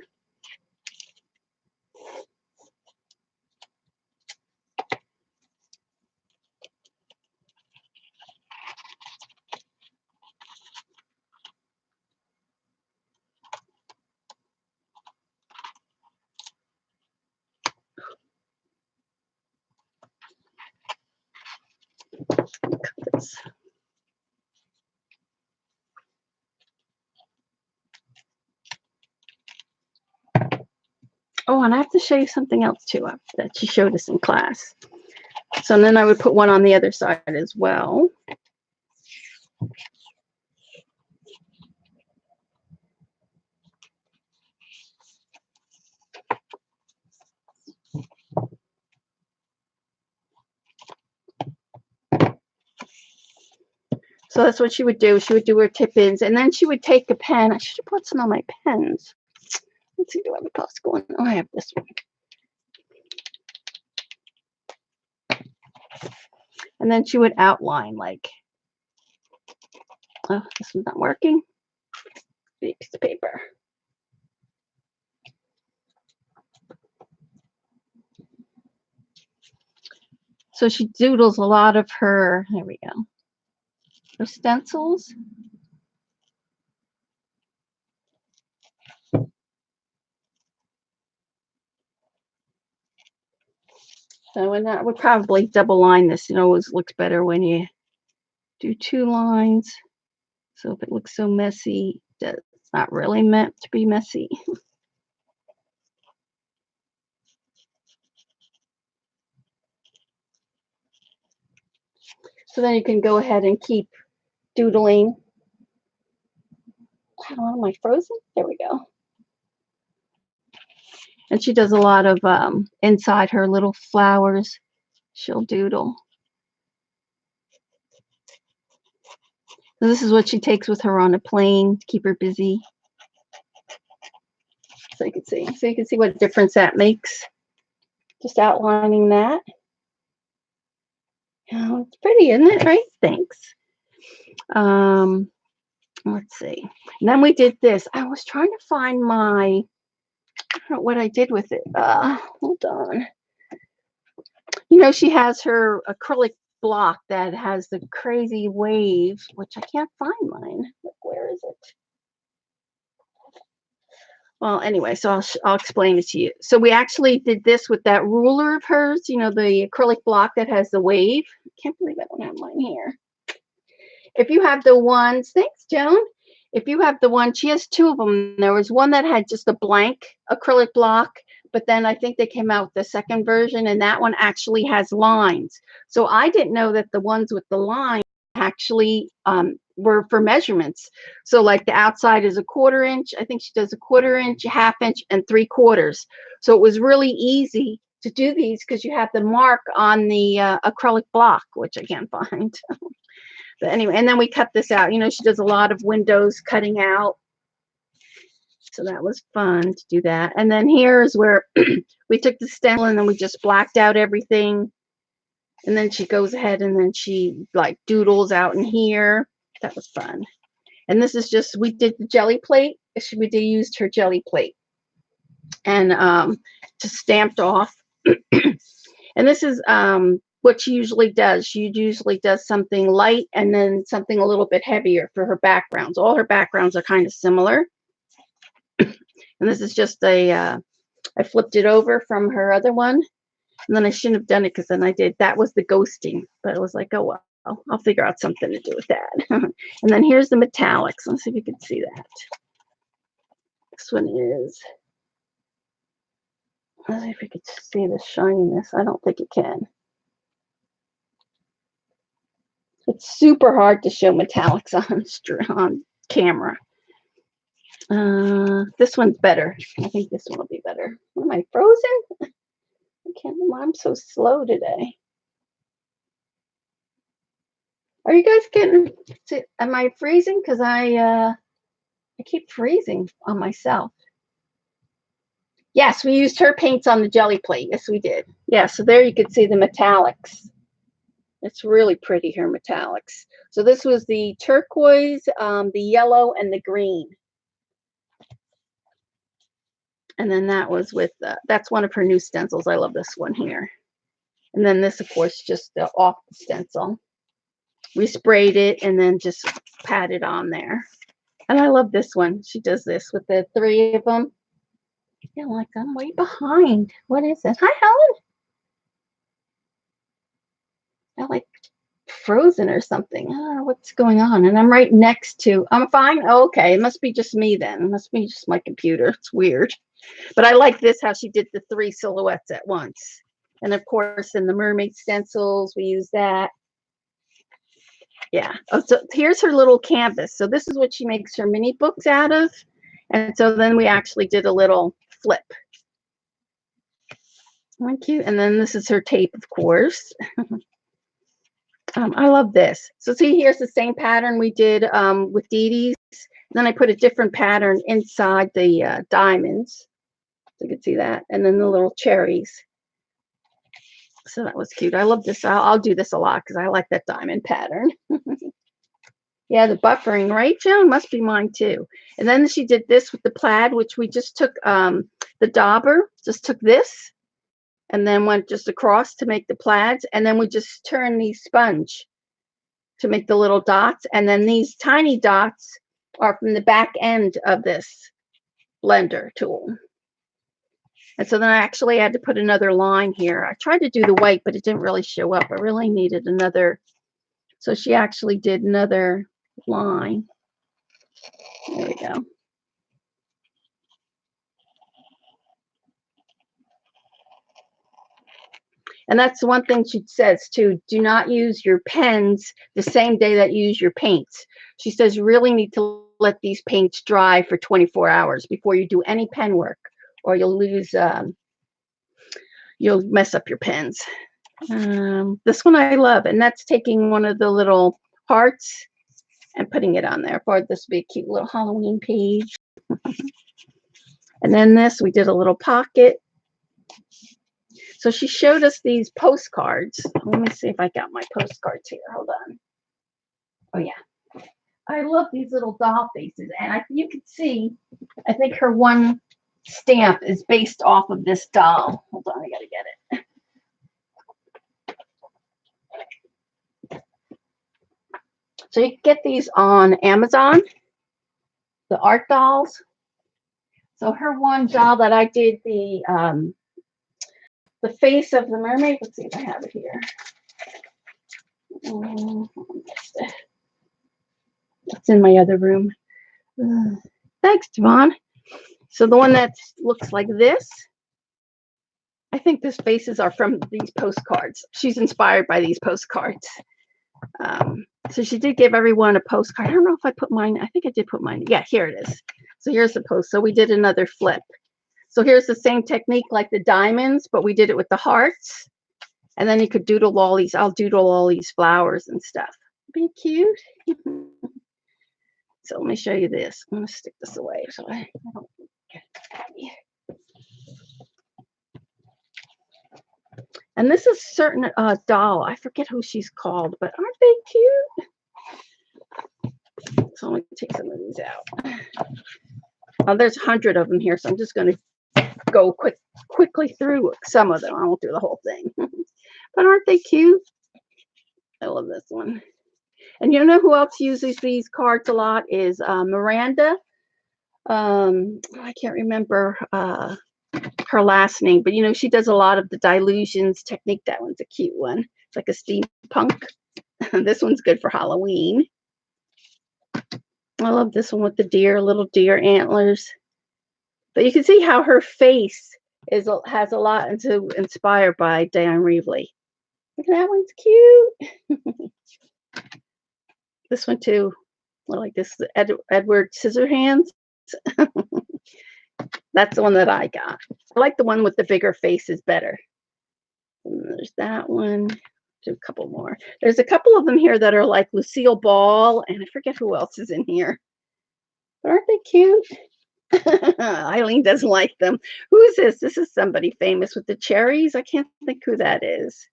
Look at this. Oh, and I have to show you something else too that she showed us in class. So then I would put one on the other side as well. So that's what she would do. She would do her tip-ins, and then she would take a pen. I should have put some on my pens. Let's see, do I have a possible one? Oh, I have this one. And then she would outline like, oh, this one's not working. Big piece of paper. So she doodles a lot of her, there we go, her stencils. So, and I would probably double line this. It always looks better when you do 2 lines. So if it looks so messy, it's not really meant to be messy. So then you can go ahead and keep doodling. Oh, am I frozen? There we go. And she does a lot of inside her little flowers. She'll doodle. So this is what she takes with her on a plane to keep her busy. So you can see. So you can see what difference that makes. Just outlining that. Oh, it's pretty, isn't it? Right? Thanks. Let's see. And then we did this. I was trying to find my, I don't know what I did with it. Hold on. You know, she has her acrylic block that has the crazy wave, which I can't find mine. Look, where is it? Well, anyway, so I'll explain it to you. So we actually did this with that ruler of hers, you know, the acrylic block that has the wave. I can't believe I don't have mine here. If you have the ones, thanks, Joan. If you have the one, she has 2 of them. There was one that had just a blank acrylic block, but then I think they came out with the second version, and that one actually has lines. So I didn't know that the ones with the lines actually were for measurements. So like the outside is a 1/4 inch. I think she does a 1/4 inch, 1/2 inch, and 3/4. So it was really easy to do these because you have the mark on the acrylic block, which I can't find. But anyway, and then we cut this out. You know, she does a lot of windows cutting out. So that was fun to do that. And then here's where we took the stencil and then we just blacked out everything. And then she goes ahead and then she like doodles out in here. That was fun. And this is just, we did the jelly plate. We used her jelly plate and just stamped off. And this is what she usually does. She usually does something light and then something a little bit heavier for her backgrounds. All her backgrounds are kind of similar. And this is just a, I flipped it over from her other one. And then I shouldn't have done it because then I did. That was the ghosting. But I was like, oh, well, I'll figure out something to do with that. And then here's the metallics. Let's see if you can see that. This one is, let's see if you can see the shininess. I don't think you can. It's super hard to show metallics on camera. This one's better. I think this one will be better. Am I frozen? I can't. I'm so slow today. Are you guys getting? Am I freezing? Because I keep freezing on myself. Yes, we used her paints on the jelly plate. Yes, we did. Yeah, so there you can see the metallics. It's really pretty here, metallics. So this was the turquoise, the yellow, and the green. And then that was with, that's one of her new stencils. I love this one here. And then this, of course, just off the stencil. We sprayed it and then just patted on there. And I love this one. She does this with the 3 of them. Yeah, like I'm way behind. What is it? Hi, Helen. I'm like frozen or something. I don't know what's going on. And I'm right next to, I'm fine. Oh, okay. It must be just me then. It must be just my computer. It's weird. But I like this, how she did the 3 silhouettes at once. And of course, in the mermaid stencils, we use that. Yeah. Oh, so here's her little canvas. So this is what she makes her mini books out of. And so then we actually did a little flip. Thank you. And then this is her tape, of course. I love this. So see, here's the same pattern we did with Dede's. Then I put a different pattern inside the diamonds. So you can see that. And then the little cherries. So that was cute. I love this. I'll do this a lot because I like that diamond pattern. Yeah, the buffering, right, Joan? Must be mine too. And then she did this with the plaid, which we just took the dauber, just took this and then went just across to make the plaids. And then we just turned the sponge to make the little dots. And then these tiny dots are from the back end of this blender tool. And so then I actually had to put another line here. I tried to do the white, but it didn't really show up. I really needed another. So she actually did another line. There we go. And that's one thing she says too. Do not use your pens the same day that you use your paints. She says you really need to let these paints dry for 24 hours before you do any pen work, or you'll lose, you'll mess up your pens. This one I love, and that's taking one of the little hearts and putting it on there. For this would be a cute little Halloween page. And then this, we did a little pocket. So she showed us these postcards. Let me see if I got my postcards here. Hold on. Oh, yeah. I love these little doll faces. And you can see, I think her one stamp is based off of this doll. Hold on, I got to get it. So you can get these on Amazon, the art dolls. So her one doll that I did the face of the mermaid. Let's see if I have it here. It's in my other room. Thanks, Devon. So the one that looks like this, I think these faces are from these postcards. She's inspired by these postcards. So she did give everyone a postcard. I don't know if I put mine. I think I did put mine. Yeah, here it is. So here's the post. So we did another flip. So here's the same technique like the diamonds, but we did it with the hearts. And then you could doodle all these. I'll doodle all these flowers and stuff. Be cute. So let me show you this. I'm going to stick this away so I don't get it. And this is a certain doll. I forget who she's called, but aren't they cute? So I'm going to take some of these out. There's 100 of them here, so I'm just going to go quickly through some of them. I won't do the whole thing. But aren't they cute? I love this one. And you know who else uses these cards a lot is Miranda. I can't remember her last name, but you know, she does a lot of the dilutions technique. That one's a cute one. It's like a steampunk. This one's good for Halloween. I love this one with the deer, little deer antlers. But you can see how her face has a lot inspired by Dyan Reaveley. Look at that one's cute. This one too. I like this Edward Scissorhands. That's the one that I got. I like the one with the bigger faces better. And there's that one. Do a couple more. There's a couple of them here that are like Lucille Ball, and I forget who else is in here. But aren't they cute? Eileen doesn't like them. Who is this? This is somebody famous with the cherries. I can't think who that is.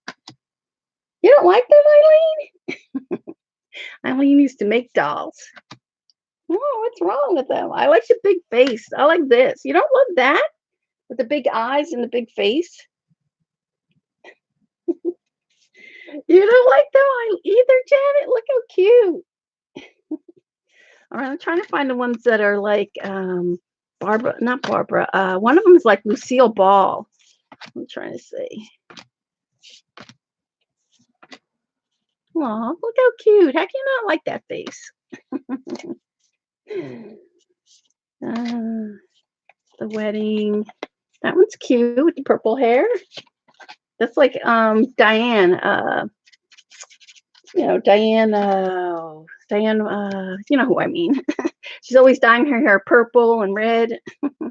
You don't like them, Eileen? Eileen used to make dolls. Oh, what's wrong with them? I like the big face. I like this. You don't love that? With the big eyes and the big face? You don't like them either, Janet? Look how cute. All right, I'm trying to find the ones that are like Barbara, not Barbara. One of them is like Lucille Ball. I'm trying to see. Aw, look how cute. How can you not like that face? The wedding. That one's cute with the purple hair. That's like Dyan. You know, Dyan, you know who I mean. She's always dyeing her hair purple and red. All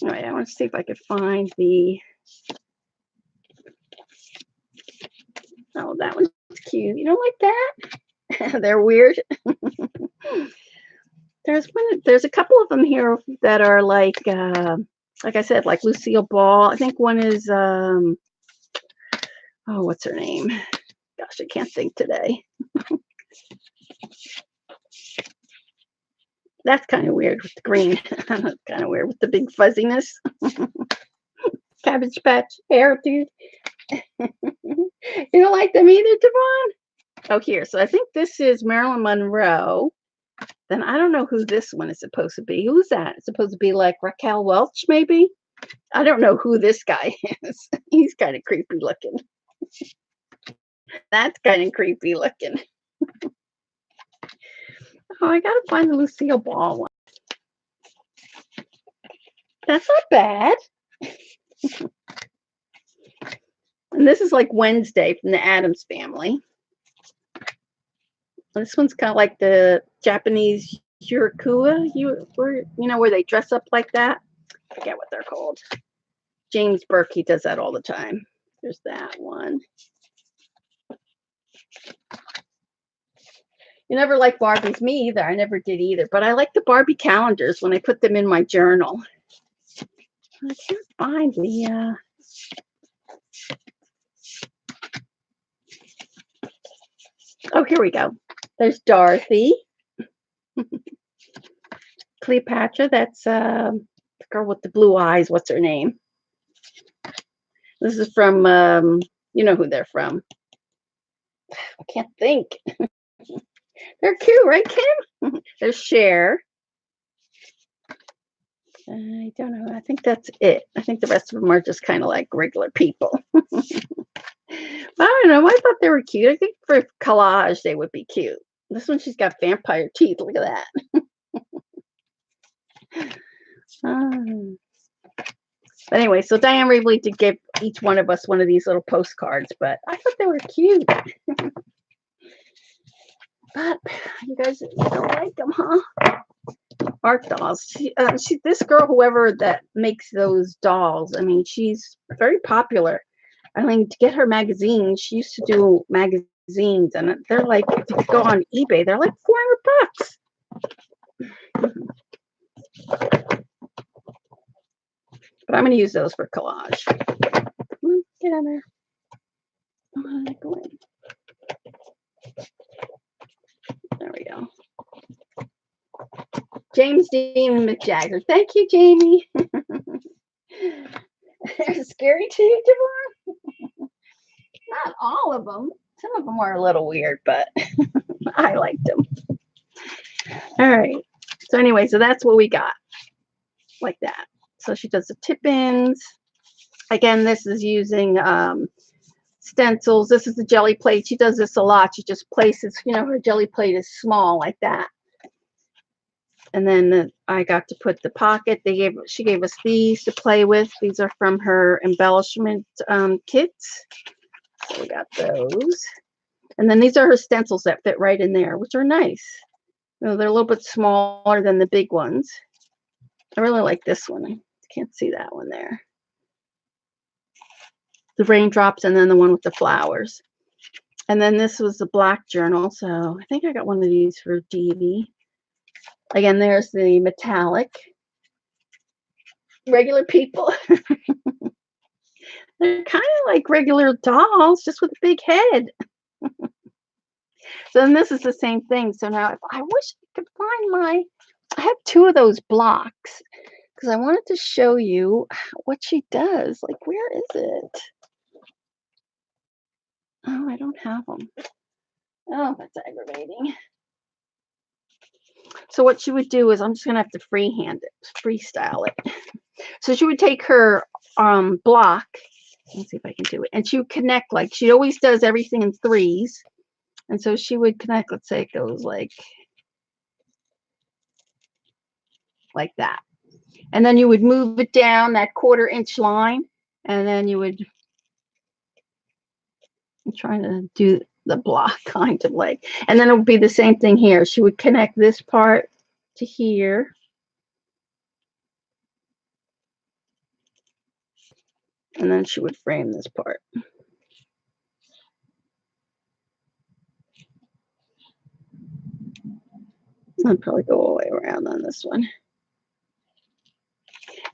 right, I want to see if I could find the. Oh, that one's cute. You don't like that? They're weird. There's a couple of them here that are like I said, like Lucille Ball. I think one is oh, what's her name? Gosh, I can't think today. That's kind of weird with the green. Kind of weird with the big fuzziness. Cabbage Patch hair, dude. You don't like them either, Devon? Oh, here. So I think this is Marilyn Monroe. Then I don't know who this one is supposed to be. Who's that? It's supposed to be like Raquel Welch, maybe? I don't know who this guy is. He's kind of creepy looking. That's kind of creepy looking. Oh, I gotta find the Lucille Ball one. That's not bad. And this is like Wednesday from the Addams Family. This one's kind of like the Japanese Yurikua, where they dress up like that. I forget what they're called. James Burke, he does that all the time. There's that one. You never like Barbies. Me either. I never did either. But I like the Barbie calendars when I put them in my journal. I can't find the... Oh, here we go. There's Dorothy. Cleopatra. That's the girl with the blue eyes. What's her name? This is from, you know who they're from. I can't think. They're cute, right, Kim? There's Cher. I don't know. I think that's it. I think the rest of them are just kind of like regular people. I don't know. I thought they were cute. I think for collage, they would be cute. This one, she's got vampire teeth. Look at that. But anyway, so Dyan Reaveley did give each one of us one of these little postcards, but I thought they were cute. But you guys don't like them, huh? Art dolls. This girl, whoever that makes those dolls, I mean, she's very popular. I mean, to get her magazines, she used to do magazines, and they're like, if you go on eBay, they're like $400. But I'm going to use those for collage. Get on there. Go in. There we go. James Dean McJagger. Thank you, Jamie. They're scary too, Devon. Not all of them. Some of them are a little weird, but I liked them. All right. So anyway, so that's what we got. Like that. So she does the tip-ins. Again, this is using stencils. This is the jelly plate. She does this a lot. She just places, you know, her jelly plate is small like that. And then I got to put the pocket. She gave us these to play with. These are from her embellishment kits. So we got those. And then these are her stencils that fit right in there, which are nice. You know, they're a little bit smaller than the big ones. I really like this one. I can't see that one there. The raindrops, and then the one with the flowers. And then this was the black journal. So I think I got one of these for Dede. Again, there's the metallic. Regular people. They're kind of like regular dolls, just with a big head. So then this is the same thing. So now if I wish I could find I have two of those blocks because I wanted to show you what she does. Like, where is it? Oh, I don't have them. Oh, that's aggravating. So what she would do is, I'm just going to have to freestyle it. So she would take her block. Let's see if I can do it. And she would connect, like she always does everything in threes. And so she would connect, let's say it goes like that. And then you would move it down that 1/4 inch line. And then you would, I'm trying to do the block kind of like, and then it would be the same thing here. She would connect this part to here. And then she would frame this part. I'd probably go all the way around on this one.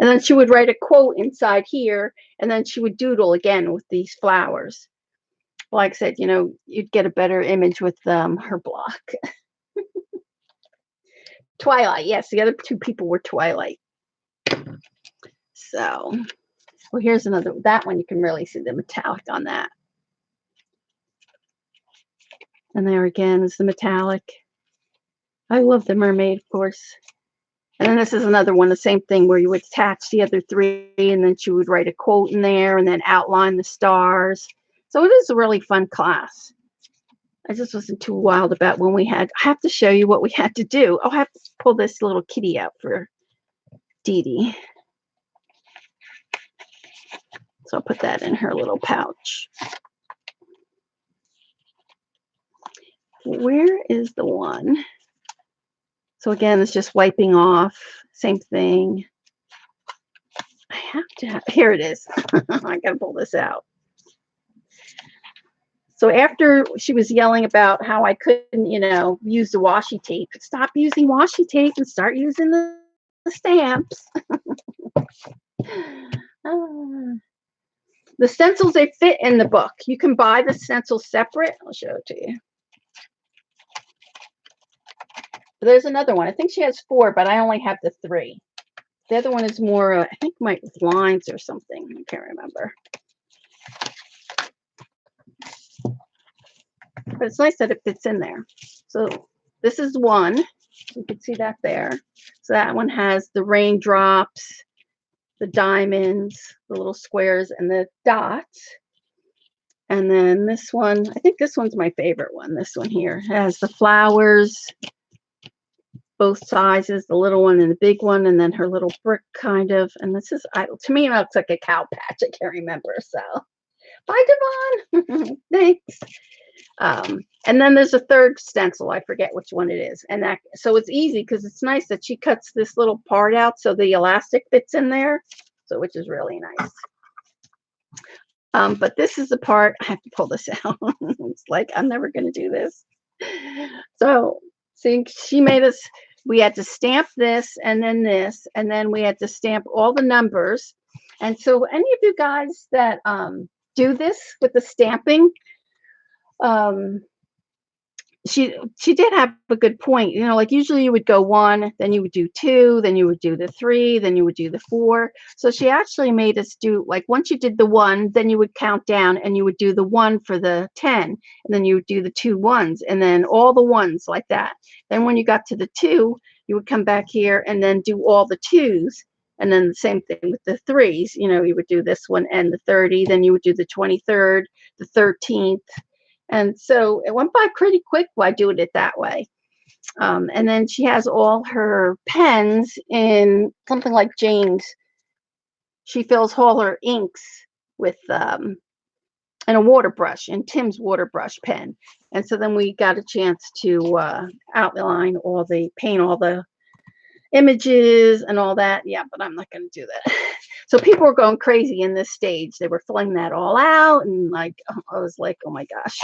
And then she would write a quote inside here, and then she would doodle again with these flowers. Like I said, you know, you'd get a better image with her block. Twilight, yes, the other two people were Twilight. So, well, here's another, that one you can really see the metallic on that. And there again is the metallic. I love the mermaid, of course. And then this is another one, the same thing, where you would attach the other three, and then she would write a quote in there and then outline the stars. So it is a really fun class. I just wasn't too wild about when I have to show you what we had to do. I'll have to pull this little kitty out for Dede. So I'll put that in her little pouch. Where is the one? So again, it's just wiping off. Same thing. I have to here it is. I gotta pull this out. So after she was yelling about how I couldn't, you know, use the washi tape, stop using washi tape and start using the stamps. The stencils, they fit in the book. You can buy the stencils separate. I'll show it to you. There's another one. I think she has 4, but I only have the 3. The other one is more, I think, with lines or something. I can't remember. But it's nice that it fits in there. So this is one. You can see that there. So that one has the raindrops, the diamonds, the little squares, and the dots. And then this one, I think this one's my favorite one. This one here has the flowers, both sizes, the little one and the big one, and then her little brick kind of. And this is, to me, it looks like a cow patch. I can't remember. So, bye, Devon. Thanks. And then there's a third stencil. I forget which one it is. And that, so it's easy because it's nice that she cuts this little part out so the elastic fits in there. So, which is really nice. But this is the part, I have to pull this out. It's like, I'm never going to do this. So, see, she made us, we had to stamp this, and then we had to stamp all the numbers. And so any of you guys that do this with the stamping, she did have a good point. You know, like usually you would go 1, then you would do 2, then you would do the 3, then you would do the 4. So she actually made us do, like, once you did the 1, then you would count down and you would do the 1 for the 10, and then you would do the 2 ones, and then all the 1s like that. Then when you got to the 2, you would come back here and then do all the 2s, And then the same thing with the threes. You know, you would do this one and the 30, then you would do the 23rd, the 13th. And so it went by pretty quick while doing it that way. And then she has all her pens in something like Jane's. She fills all her inks with and a water brush, and Tim's water brush pen. And so then we got a chance to outline paint all the images and all that. Yeah, but I'm not going to do that. So people were going crazy in this stage. They were filling that all out, and like I was like, oh my gosh,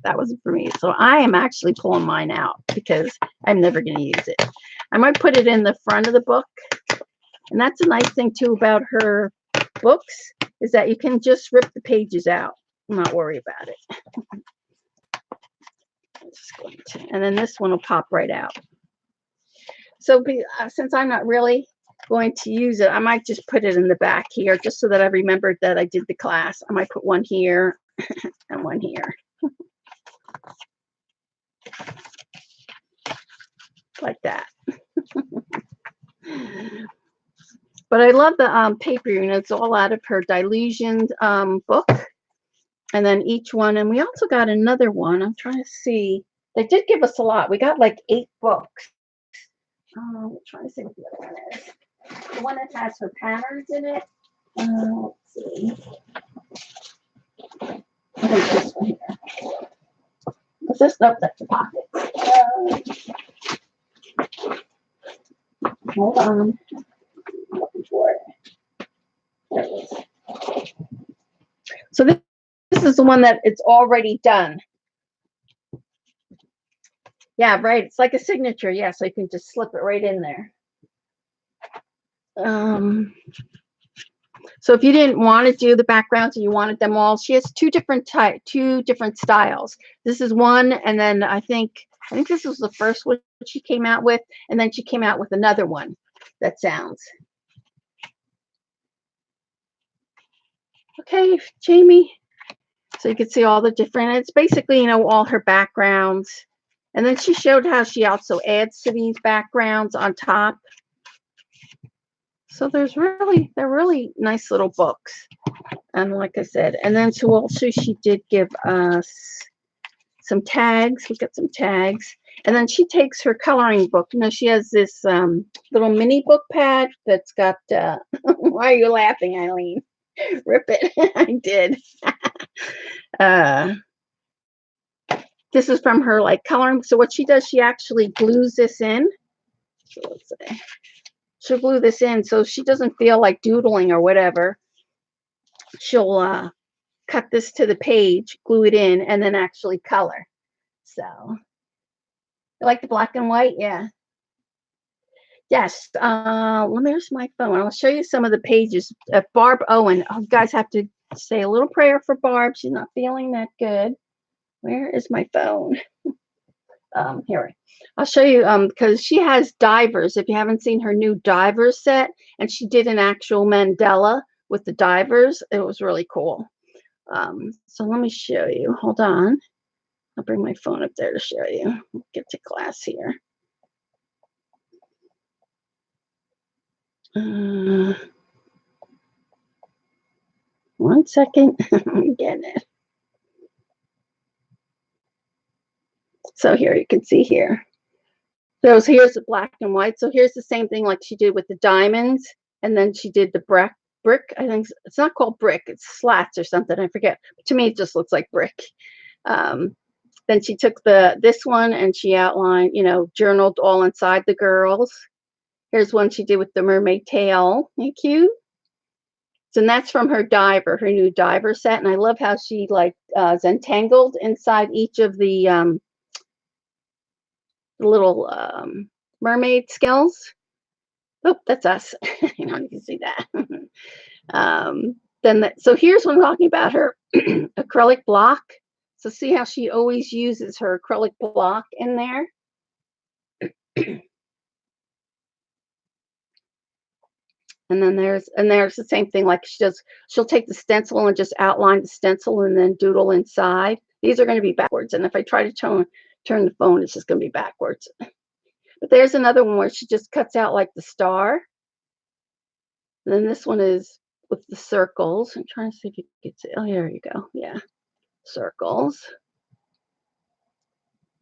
that wasn't for me. So I am actually pulling mine out because I'm never going to use it. I might put it in the front of the book. And that's a nice thing too about her books, is that you can just rip the pages out and not worry about it. And then this one will pop right out. So since I'm not really going to use it, I might just put it in the back here, just so that I remembered that I did the class. I might put one here and one here. Like that. But I love the paper, you know, it's all out of her Delusion book. And then each one, and we also got another one. I'm trying to see. They did give us a lot. We got like 8 books. I'm trying to see what the other one is. The one that has her patterns in it. Let's see. I think this one here. What's this? Nope, that's the pocket. Hold on. I'm looking for it. There it is. So this is the one that it's already done. Yeah, right. It's like a signature. Yeah, so you can just slip it right in there. So if you didn't want to do the backgrounds and you wanted them all, she has two different styles. This is one, and then I think this was the first one she came out with, and then she came out with another one that sounds. Okay, Jamie. So you can see all the different, it's basically, you know, all her backgrounds. And then she showed how she also adds to these backgrounds on top. So they're really nice little books. And like I said, and then so also she did give us some tags. We got some tags. And then she takes her coloring book. You know, she has this little mini book pad that's got, why are you laughing, Eileen? Rip it. I did. This is from her like coloring. So what she does, she actually glues this in. So let's see. She'll glue this in so she doesn't feel like doodling or whatever. She'll cut this to the page, glue it in, and then actually color. So you like the black and white? Yeah. Yes. There's my phone. I'll show you some of the pages. Barb Owen. Oh, you guys have to say a little prayer for Barb. She's not feeling that good. Where is my phone? Here. I'll show you because she has divers. If you haven't seen her new divers set, and she did an actual mandala with the divers. It was really cool. So let me show you. Hold on. I'll bring my phone up there to show you. Get to class here. One second. I'm getting it. So here you can see here. So here's the black and white. So here's the same thing like she did with the diamonds, and then she did the brick. I think it's not called brick. It's slats or something. I forget. But to me, it just looks like brick. Then she took this one and she outlined, you know, journaled all inside the girls. Here's one she did with the mermaid tail. Ain't cute? So and that's from her diver, her new diver set. And I love how she like is entangled inside each of the little mermaid scales. Oh, that's us. You know, you can see that. So here's one talking about her acrylic block. So see how she always uses her acrylic block in there. And then there's the same thing, like she'll take the stencil and just outline the stencil and then doodle inside. These are going to be backwards, and if I try to turn the phone, it's just going to be backwards. But there's another one where she just cuts out like the star. And then this one is with the circles. I'm trying to see if you can see. Oh, here you go. Yeah, circles.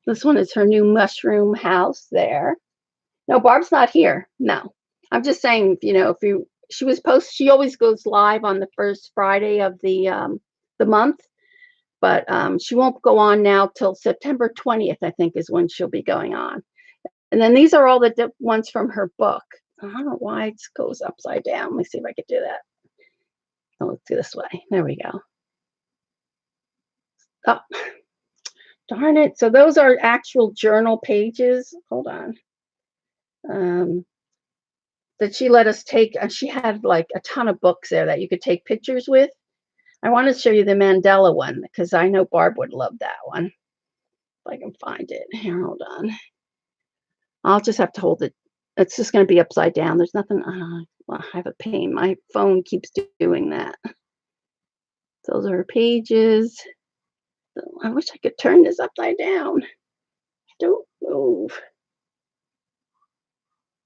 This one is her new mushroom house there. No, Barb's not here. No, I'm just saying, you know, she always goes live on the first Friday of the month, but she won't go on now till September 20th, I think, is when she'll be going on. And then these are all the ones from her book. I don't know why it goes upside down. Let me see if I could do that. Oh, let's do this way. There we go. Oh, darn it. So those are actual journal pages. Hold on. That she let us take. She had like a ton of books there that you could take pictures with. I want to show you the Mandela one because I know Barb would love that one. If I can find it. Here, hold on. I'll just have to hold it. It's just going to be upside down. There's nothing. Well, I have a pain. My phone keeps doing that. Those are her pages. I wish I could turn this upside down. Don't move.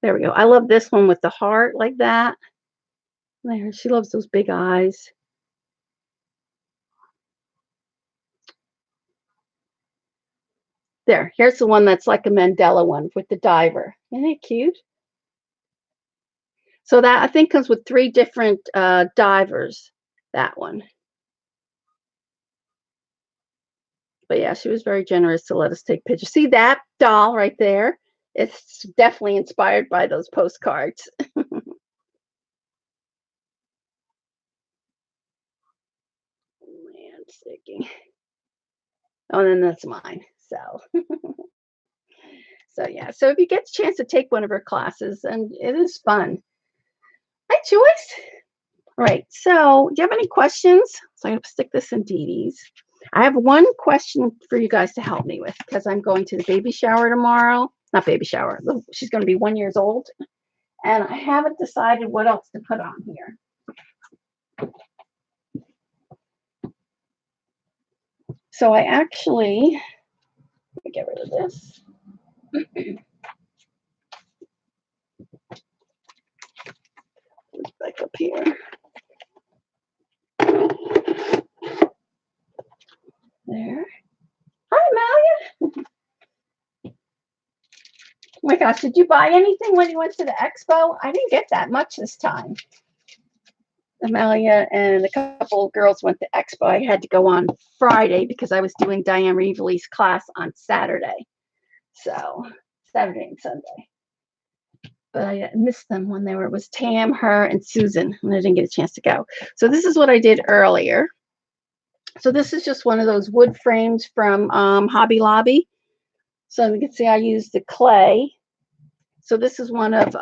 There we go. I love this one with the heart like that. There, she loves those big eyes. There, here's the one that's like a Mandela one with the diver. Isn't it cute? So that I think comes with 3 different divers, that one. But yeah, she was very generous to let us take pictures. See that doll right there? It's definitely inspired by those postcards. Man, sticking. Oh, and then that's mine. So yeah. So if you get a chance to take one of her classes, and it is fun. Hi, Joyce. All right. So do you have any questions? So I'm going to stick this in Dede's. I have one question for you guys to help me with because I'm going to the baby shower tomorrow. Not baby shower. She's going to be 1 year old. And I haven't decided what else to put on here. So I actually, let me get rid of this. Back up here. There. Hi, Amalia. Oh my gosh, did you buy anything when you went to the expo? I didn't get that much this time. Amalia and a couple of girls went to expo. I had to go on Friday because I was doing Dyan Reaveley's class on Saturday. So Saturday and Sunday. But I missed them when it was Tam, her, and Susan, and I didn't get a chance to go. So this is what I did earlier. So this is just one of those wood frames from Hobby Lobby. So you can see I used the clay. So this is one of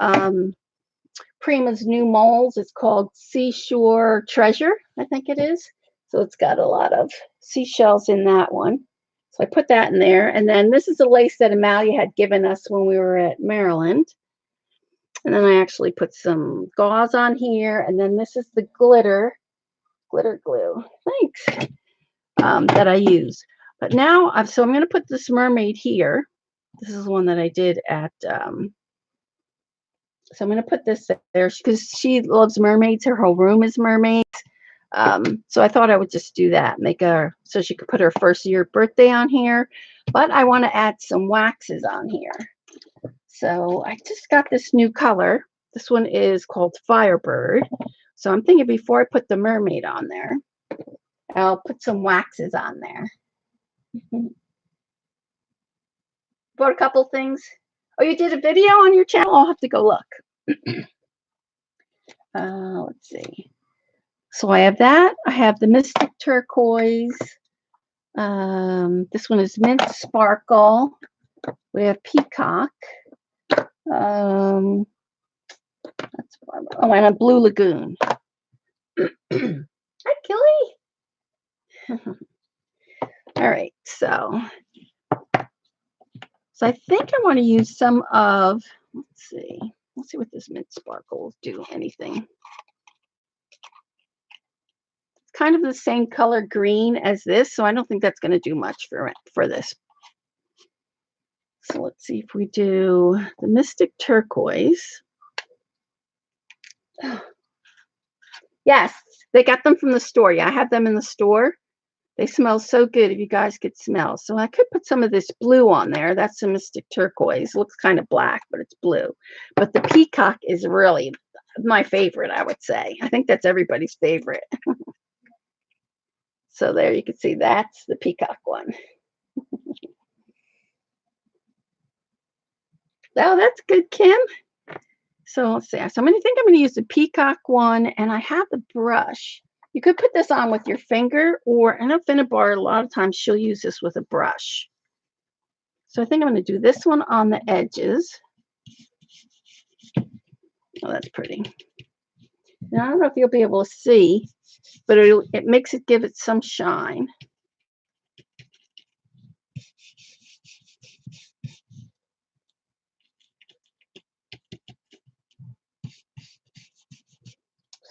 Prima's new molds. It's called Seashore Treasure, I think it is. So it's got a lot of seashells in that one. So I put that in there. And then this is the lace that Amalia had given us when we were at Maryland. And then I actually put some gauze on here. And then this is the glitter glue. Thanks. That I use. But now, so I'm going to put this mermaid here. This is one that I did at, so I'm going to put this there because she loves mermaids. Her whole room is mermaids. So I thought I would just do that, make her, so she could put her first year birthday on here. But I want to add some waxes on here. So I just got this new color. This one is called Firebird. So I'm thinking before I put the mermaid on there, I'll put some waxes on there. Bought a couple things. Oh, you did a video on your channel? I'll have to go look. Let's see. So I have that. I have the Mystic Turquoise. This one is Mint Sparkle. We have Peacock. And a Blue Lagoon. Hi, Killy. All right, so I think I want to use some of, let's see what this Mint Sparkle will do, anything. It's kind of the same color green as this, so I don't think that's going to do much for this. So let's see if we do the Mystic Turquoise. Yes, they got them from the store. Yeah, I have them in the store. They smell so good if you guys could smell. So I could put some of this blue on there. That's a Mystic Turquoise. Looks kind of black, but it's blue. But the Peacock is really my favorite, I would say. I think that's everybody's favorite. So there you can see that's the Peacock one. Oh, that's good, Kim. So let's see. So I'm going to think I'm going to use the Peacock one, and I have the brush. You could put this on with your finger, or I know Finnabar, a lot of times she'll use this with a brush. So I think I'm going to do this one on the edges. Oh, that's pretty. Now, I don't know if you'll be able to see, but it makes it give it some shine.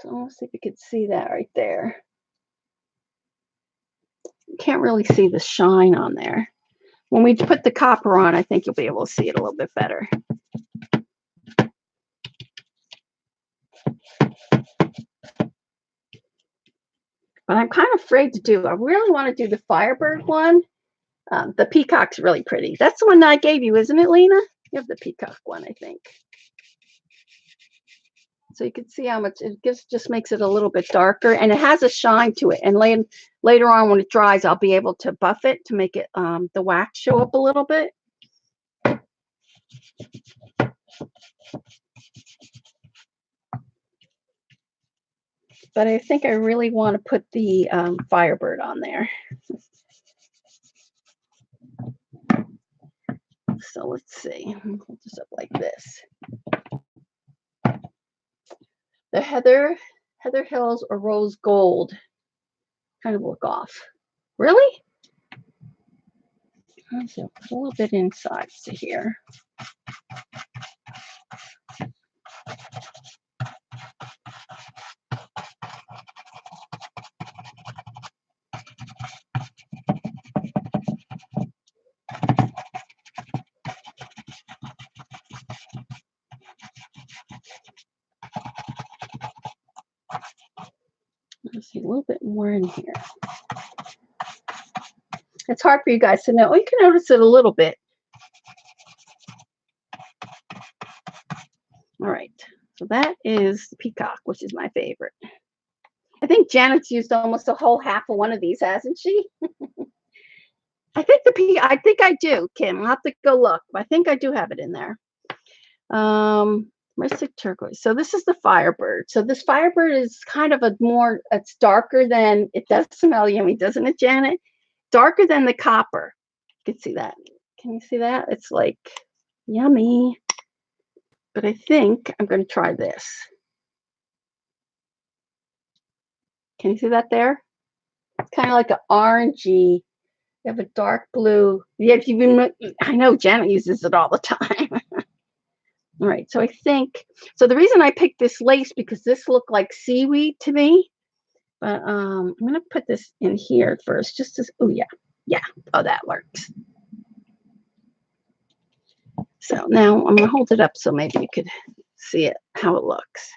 So let's see if you could see that right there. You can't really see the shine on there. When we put the copper on, I think you'll be able to see it a little bit better. But I'm kind of afraid to do. I really want to do the Firebird one. The Peacock's really pretty. That's the one that I gave you, isn't it, Lena? You have the Peacock one, I think. So you can see how much it gives, just makes it a little bit darker, and it has a shine to it. And later on when it dries, I'll be able to buff it to make it the wax show up a little bit. But I think I really want to put the Firebird on there. So let's see. Hold this up like this. The Heather Hills or Rose Gold kind of look off. Really? Let's see, put a little bit inside to here. Let's see, a little bit more in here. It's hard for you guys to know. Oh, you can notice it a little bit. All right, so that is the Peacock, which is my favorite. I think Janet's used almost a whole half of one of these, hasn't she? I think I do, Kim. I'll have to go look. I think I do have it in there. Mystic Turquoise. So this is the Firebird. So this Firebird is kind of it's darker than, it does smell yummy, doesn't it, Janet? Darker than the copper. You can see that. Can you see that? It's like yummy. But I think I'm going to try this. Can you see that there? It's kind of like an orangey. You have a dark blue. Yeah, I know Janet uses it all the time. All right, so I think, so the reason I picked this lace, because this looked like seaweed to me. But I'm going to put this in here first, just as, oh yeah, oh, that works. So now I'm going to hold it up so maybe you could see it, how it looks.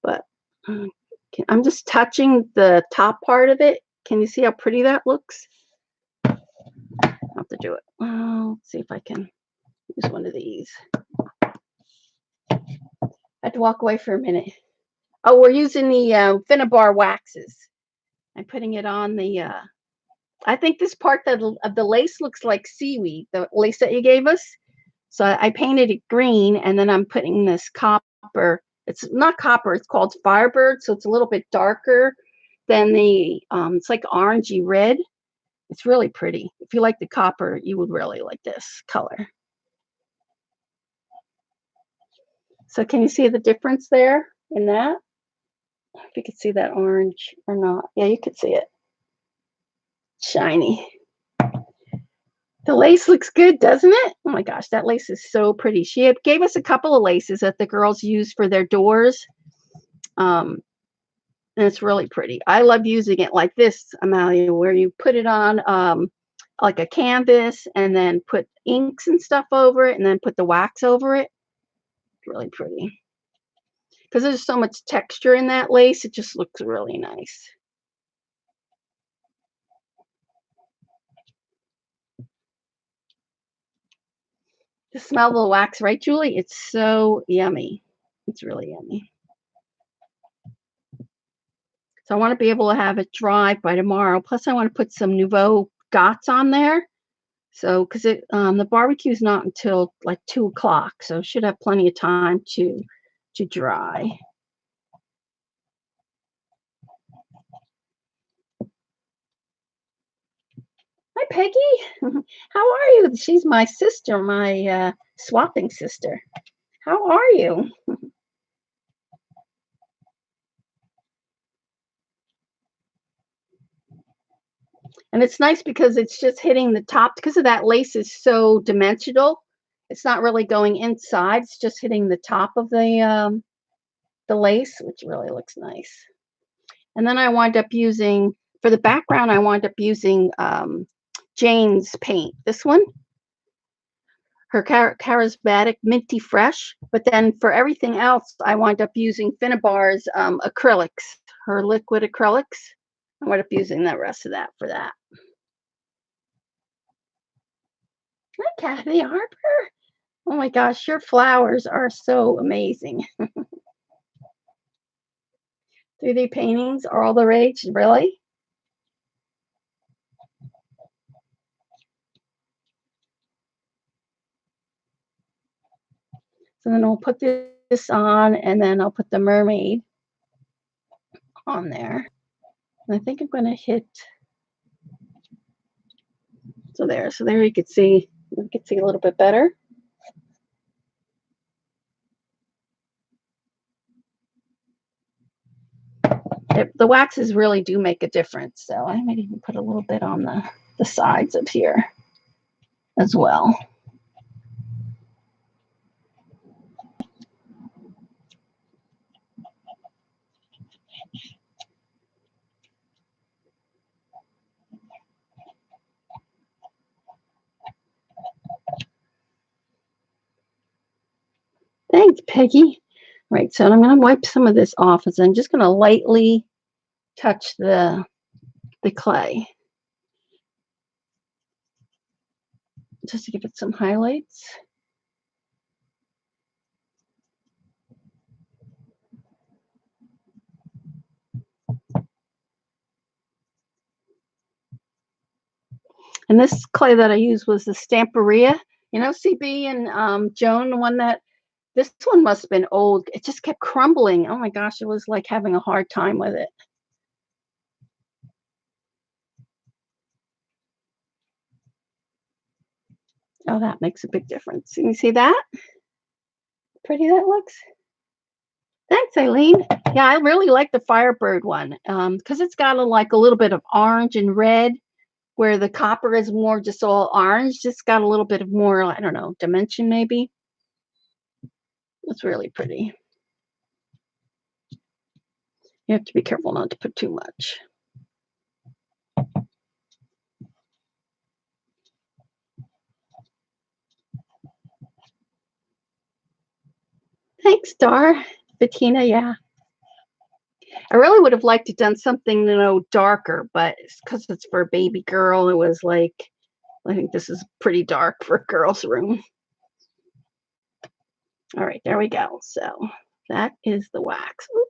But I'm just touching the top part of it. Can you see how pretty that looks? I'll have to do it. Well, let's see if I can use one of these. I have to walk away for a minute. Oh, we're using the Finnabar waxes. I'm putting it on the, I think this part of the lace looks like seaweed, the lace that you gave us. So I painted it green, and then I'm putting this copper. It's not copper, it's called Firebird. So it's a little bit darker than the, it's like orangey red. It's really pretty. If you like the copper, you would really like this color. So can you see the difference there in that? If you could see that orange or not. Yeah, you could see it. Shiny. The lace looks good, doesn't it? Oh my gosh, that lace is so pretty. She gave us a couple of laces that the girls use for their doors. And it's really pretty. I love using it like this, Amalia, where you put it on like a canvas and then put inks and stuff over it and then put the wax over it. It's really pretty. because there's so much texture in that lace. It just looks really nice. The smell of the wax, right, Julie? It's so yummy. It's really yummy. So I want to be able to have it dry by tomorrow. Plus, I want to put some Nouveau dots on there. So, because the barbecue is not until like 2 o'clock, so should have plenty of time to dry. Hi, Peggy. How are you? She's my sister, my swapping sister. How are you? And it's nice because it's just hitting the top because of that lace is so dimensional. It's not really going inside. It's just hitting the top of the lace, which really looks nice. And then I wind up using, for the background, I wind up using Jane's paint. This one, her charismatic minty fresh. But then for everything else, I wind up using Finnabar's acrylics, her liquid acrylics. I wind up using the rest of that for that. Hi, Kathy Harper. Oh my gosh, your flowers are so amazing. 3D paintings are all the rage, really? So then I'll put this on, and then I'll put the mermaid on there. And I think I'm going to hit, so there you can see a little bit better. The waxes really do make a difference. So I might even put a little bit on the sides of here as well. Thanks, Peggy. Right, so I'm going to wipe some of this off, as I'm just going to lightly touch the clay just to give it some highlights. And this clay that I used was the Stamperia. You know, CB and Joan, the one that, this one must have been old. It just kept crumbling. Oh my gosh, it was like having a hard time with it. Oh, that makes a big difference. Can you see that? Pretty that looks. Thanks, Eileen. Yeah, I really like the Firebird one because it's got a little bit of orange and red, where the copper is more just all orange. Just got a little bit of more, I don't know, dimension maybe. It's really pretty. You have to be careful not to put too much. Thanks, Dar. Bettina, yeah. I really would have liked to done something, darker, but because it's for a baby girl, it was like, I think this is pretty dark for a girl's room. All right, there we go. So that is the wax. Ooh.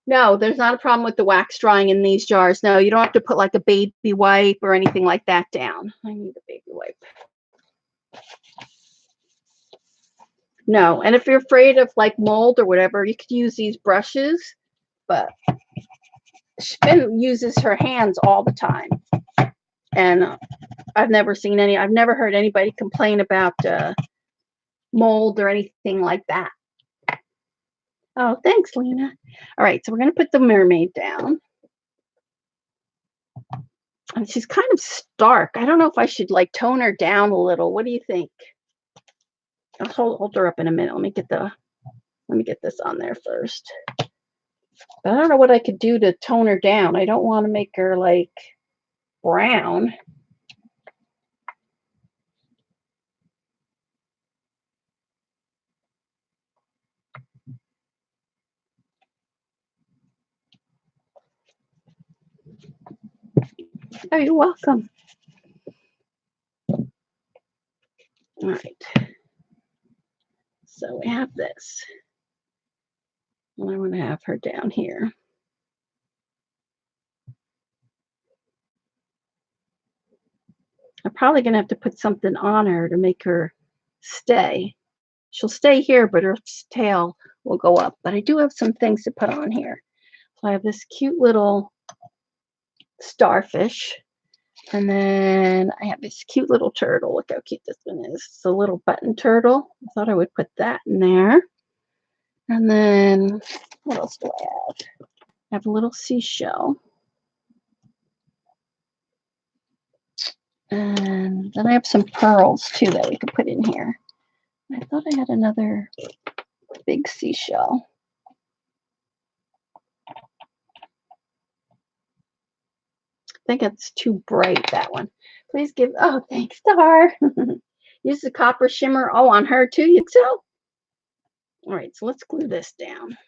No, there's not a problem with the wax drying in these jars. No, you don't have to put like a baby wipe or anything like that down. I need a baby wipe. No, and if you're afraid of like mold or whatever, you could use these brushes, but Finn uses her hands all the time. And I've never heard anybody complain about mold or anything like that. Oh, thanks, Lena. All right, so we're going to put the mermaid down. And she's kind of stark. I don't know if I should like tone her down a little. What do you think? I'll hold her up in a minute. Let me get this on there first. But I don't know what I could do to tone her down. I don't want to make her like brown. Oh, you're welcome. All right. So we have this. And I want to have her down here. I'm probably going to have to put something on her to make her stay. She'll stay here, but her tail will go up. But I do have some things to put on here. So I have this cute little starfish. And then I have this cute little turtle. Look how cute this one is. It's a little button turtle. I thought I would put that in there. And then what else do I have? I have a little seashell. And then I have some pearls too that we could put in here. I thought I had another big seashell. I think it's too bright, that one. Please give, oh, thanks, Star. Use the copper shimmer. Oh, on her too, you think so? All right, so let's glue this down.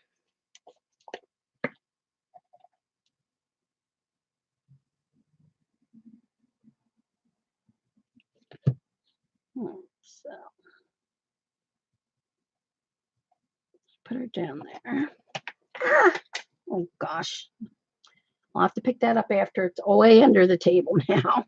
So put her down there. Ah! Oh gosh. I'll have to pick that up after. It's way under the table now.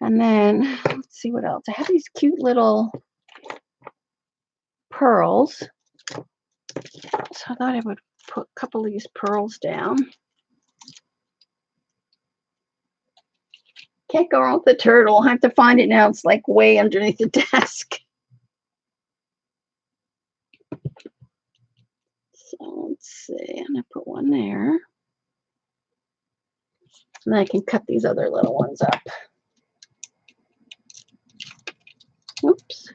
And then let's see what else. I have these cute little pearls. So I thought I would put a couple of these pearls down. Can't go wrong with the turtle. I have to find it now. It's like way underneath the desk. So let's see. I'm going to put one there. And then I can cut these other little ones up. Oops.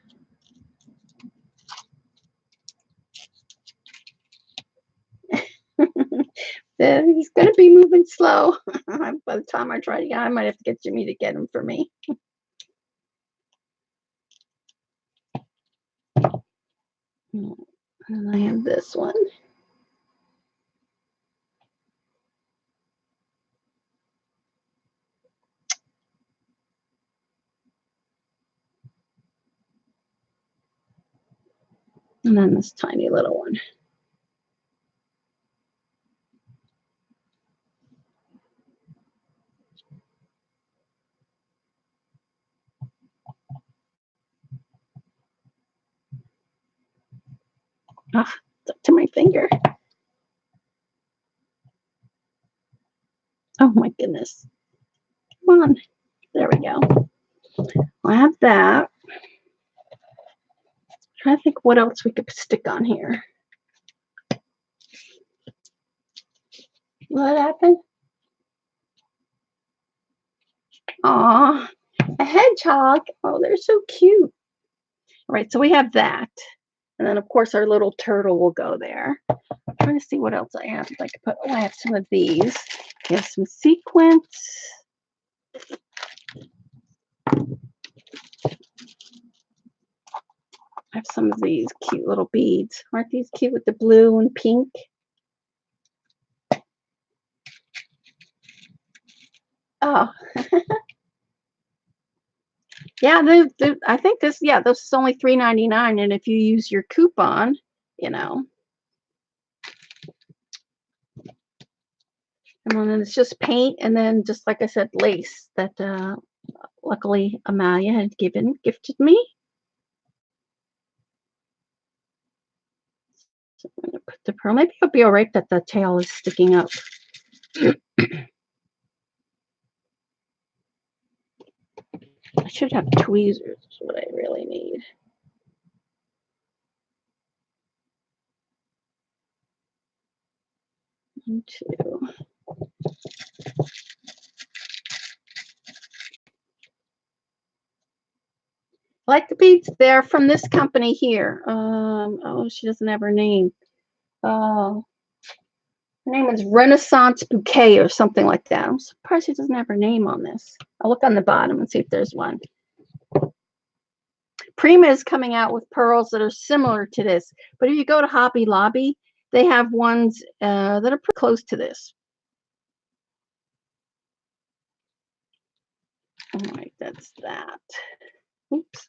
He's going to be moving slow. By the time I try to get, I might have to get Jimmy to get him for me. And I have this one. And then this tiny little one. Ah, stuck to my finger. Oh my goodness. Come on. There we go. I have that. I'm trying to think what else we could stick on here. What happened? Aw, a hedgehog. Oh, they're so cute. All right, so we have that. And then, of course, our little turtle will go there. I'm trying to see what else I have. I could put, oh, I have some of these. We have some sequins. I have some of these cute little beads. Aren't these cute with the blue and pink? Oh. Yeah, I think this, yeah, this is only $3.99. And if you use your coupon, you know. And then it's just paint and then just like I said, lace that luckily Amalia had gifted me. So I'm gonna put the pearl. Maybe it'll be all right that the tail is sticking up. I should have tweezers, is what I really need. One, two. I like the beads. They're from this company here. Oh, she doesn't have her name. Her name is Renaissance Bouquet or something like that. I'm surprised she doesn't have her name on this. I'll look on the bottom and see if there's one. Prima is coming out with pearls that are similar to this. But if you go to Hobby Lobby, they have ones that are pretty close to this. All right, that's that. Oops.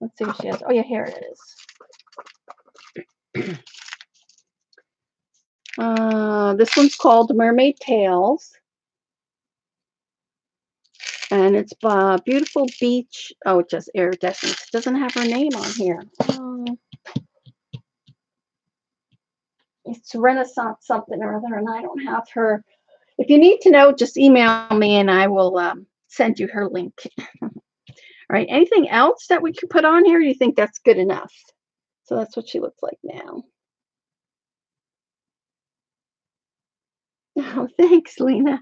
Let's see what she has. Oh, yeah, here it is. This one's called Mermaid Tales. And it's Beautiful Beach. Oh, it just iridescence. Doesn't have her name on here. It's Renaissance something or other, and I don't have her. If you need to know, just email me and I will send you her link. All right. Anything else that we could put on here? Or do you think that's good enough? So that's what she looks like now. Oh, thanks, Lena.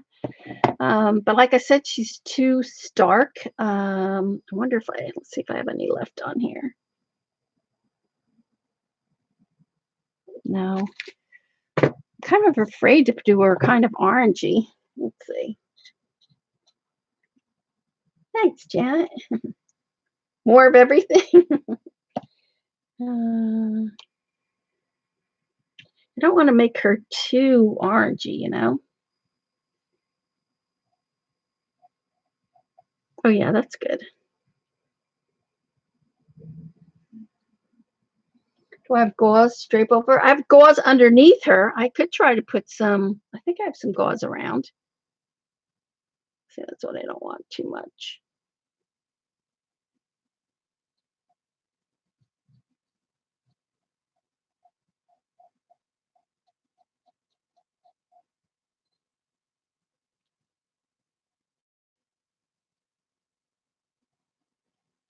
But like I said, she's too stark. I wonder if let's see if I have any left on here. No. Kind of afraid to do her kind of orangey. Let's see. Thanks, Janet. More of everything. I don't want to make her too orangey, you know. Oh yeah, that's good. Do I have gauze drape over? I have gauze underneath her. I could try to put some. I think I have some gauze around. See, that's what I don't want too much.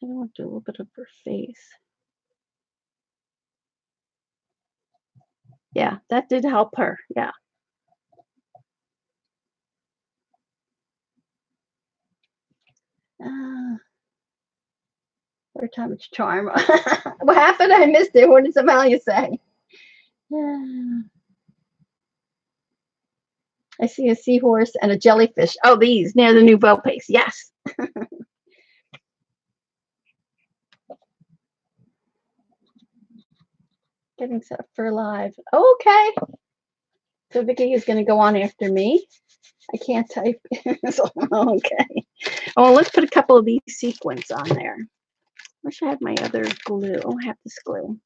I want to do a little bit of her face. Yeah, that did help her. Yeah. Third time it's charm. What happened? I missed it. What did Somalia say? I see a seahorse and a jellyfish. Oh, these near the new boat pace. Yes. Getting set for live. Oh, okay. So Vicky is going to go on after me. I can't type. So, okay. Oh, let's put a couple of these sequins on there. Wish I had my other glue. I have this glue.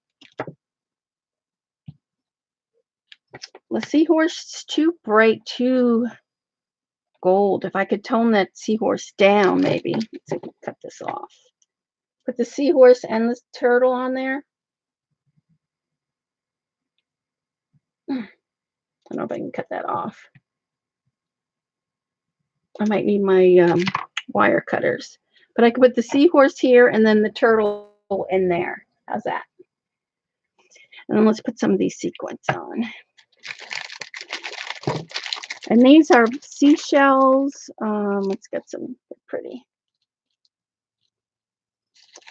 The seahorse is too bright, too gold. If I could tone that seahorse down, maybe. Let's see if we can cut this off. Put the seahorse and the turtle on there. I don't know if I can cut that off. I might need my wire cutters. But I could put the seahorse here and then the turtle in there. How's that? And then let's put some of these sequins on. And these are seashells. Let's get some pretty.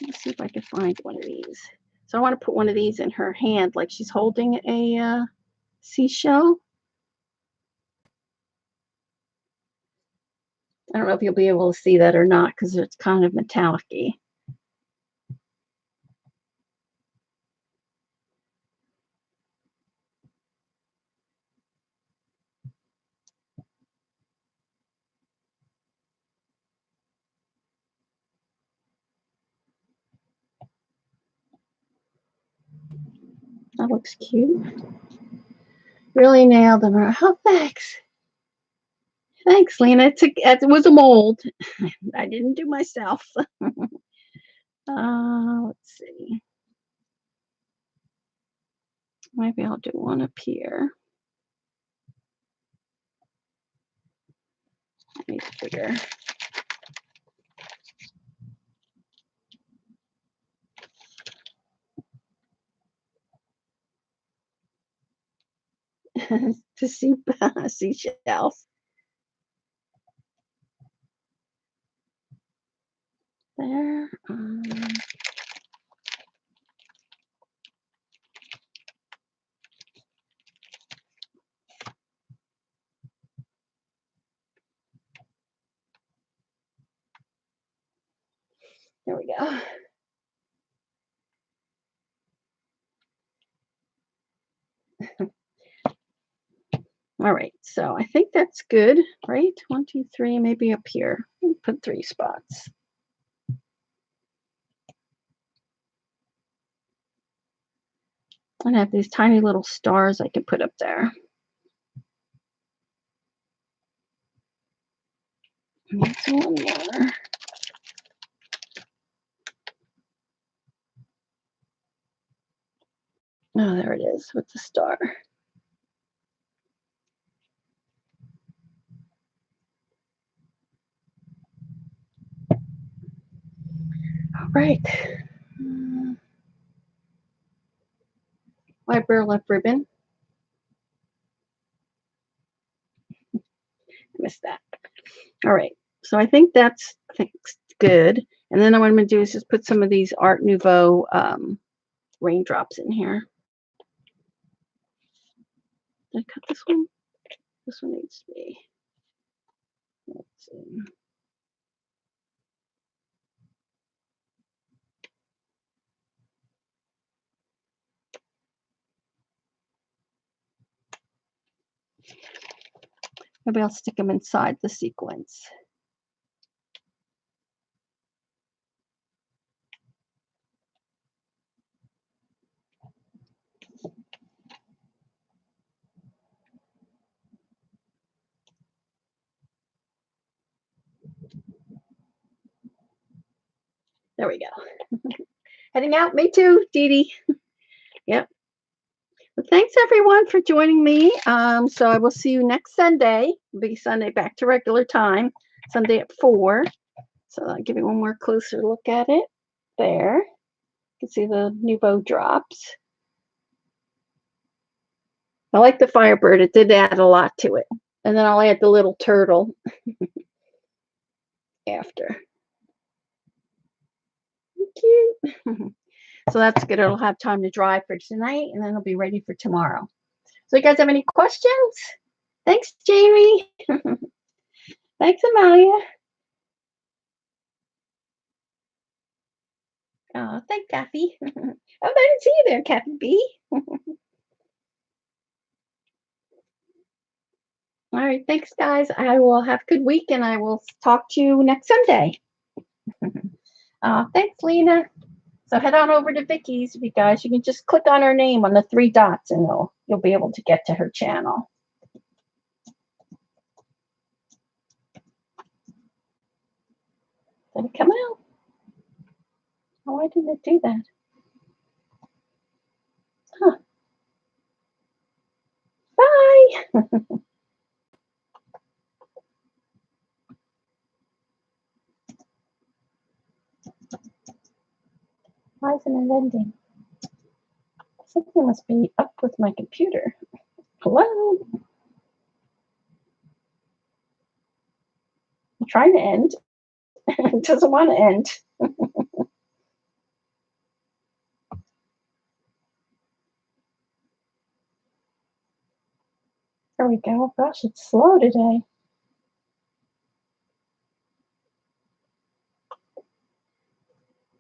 Let's see if I can find one of these. So I want to put one of these in her hand, like she's holding a seashell. I don't know if you'll be able to see that or not because it's kind of metallic-y. That looks cute. Really nailed them. Oh, thanks. Thanks, Lena. It was a mold. I didn't do myself. Let's see. Maybe I'll do one up here. I need to figure. To see seashells. There. There we go. All right, so I think that's good, right? 1, 2, 3, maybe up here. Put 3 spots. And I have these tiny little stars I can put up there. That's one more. Oh, there it is with the star. All right. My burlap ribbon. Missed that. All right. So I think that's good. And then what I'm going to do is just put some of these Art Nouveau raindrops in here. Did I cut this one? This one needs to be. Let's see. Maybe I'll stick them inside the sequence. There we go. Heading out. Me too, Dede. Yep. Well, thanks everyone for joining me. So I will see you next Sunday. It'll be Sunday back to regular time. Sunday at 4. So I'll give you one more closer look at it. There. You can see the Nouveau drops. I like the Firebird. It did add a lot to it. And then I'll add the little turtle after. Cute. So that's good. It'll have time to dry for tonight, and then it'll be ready for tomorrow. So you guys have any questions? Thanks, Jamie. Thanks, Amalia. Oh, thanks, Kathy. Oh, I didn't see you there, Kathy B. All right, thanks, guys. I will have a good week, and I will talk to you next Sunday. Thanks, Lena. So head on over to Vicky's, you guys. You can just click on her name on the 3 dots, and you'll be able to get to her channel. Did it come out? Oh, why didn't it do that? Huh. Bye. Why isn't it ending? Something must be up with my computer. Hello? I'm trying to end. It doesn't want to end. There we go. Gosh, it's slow today.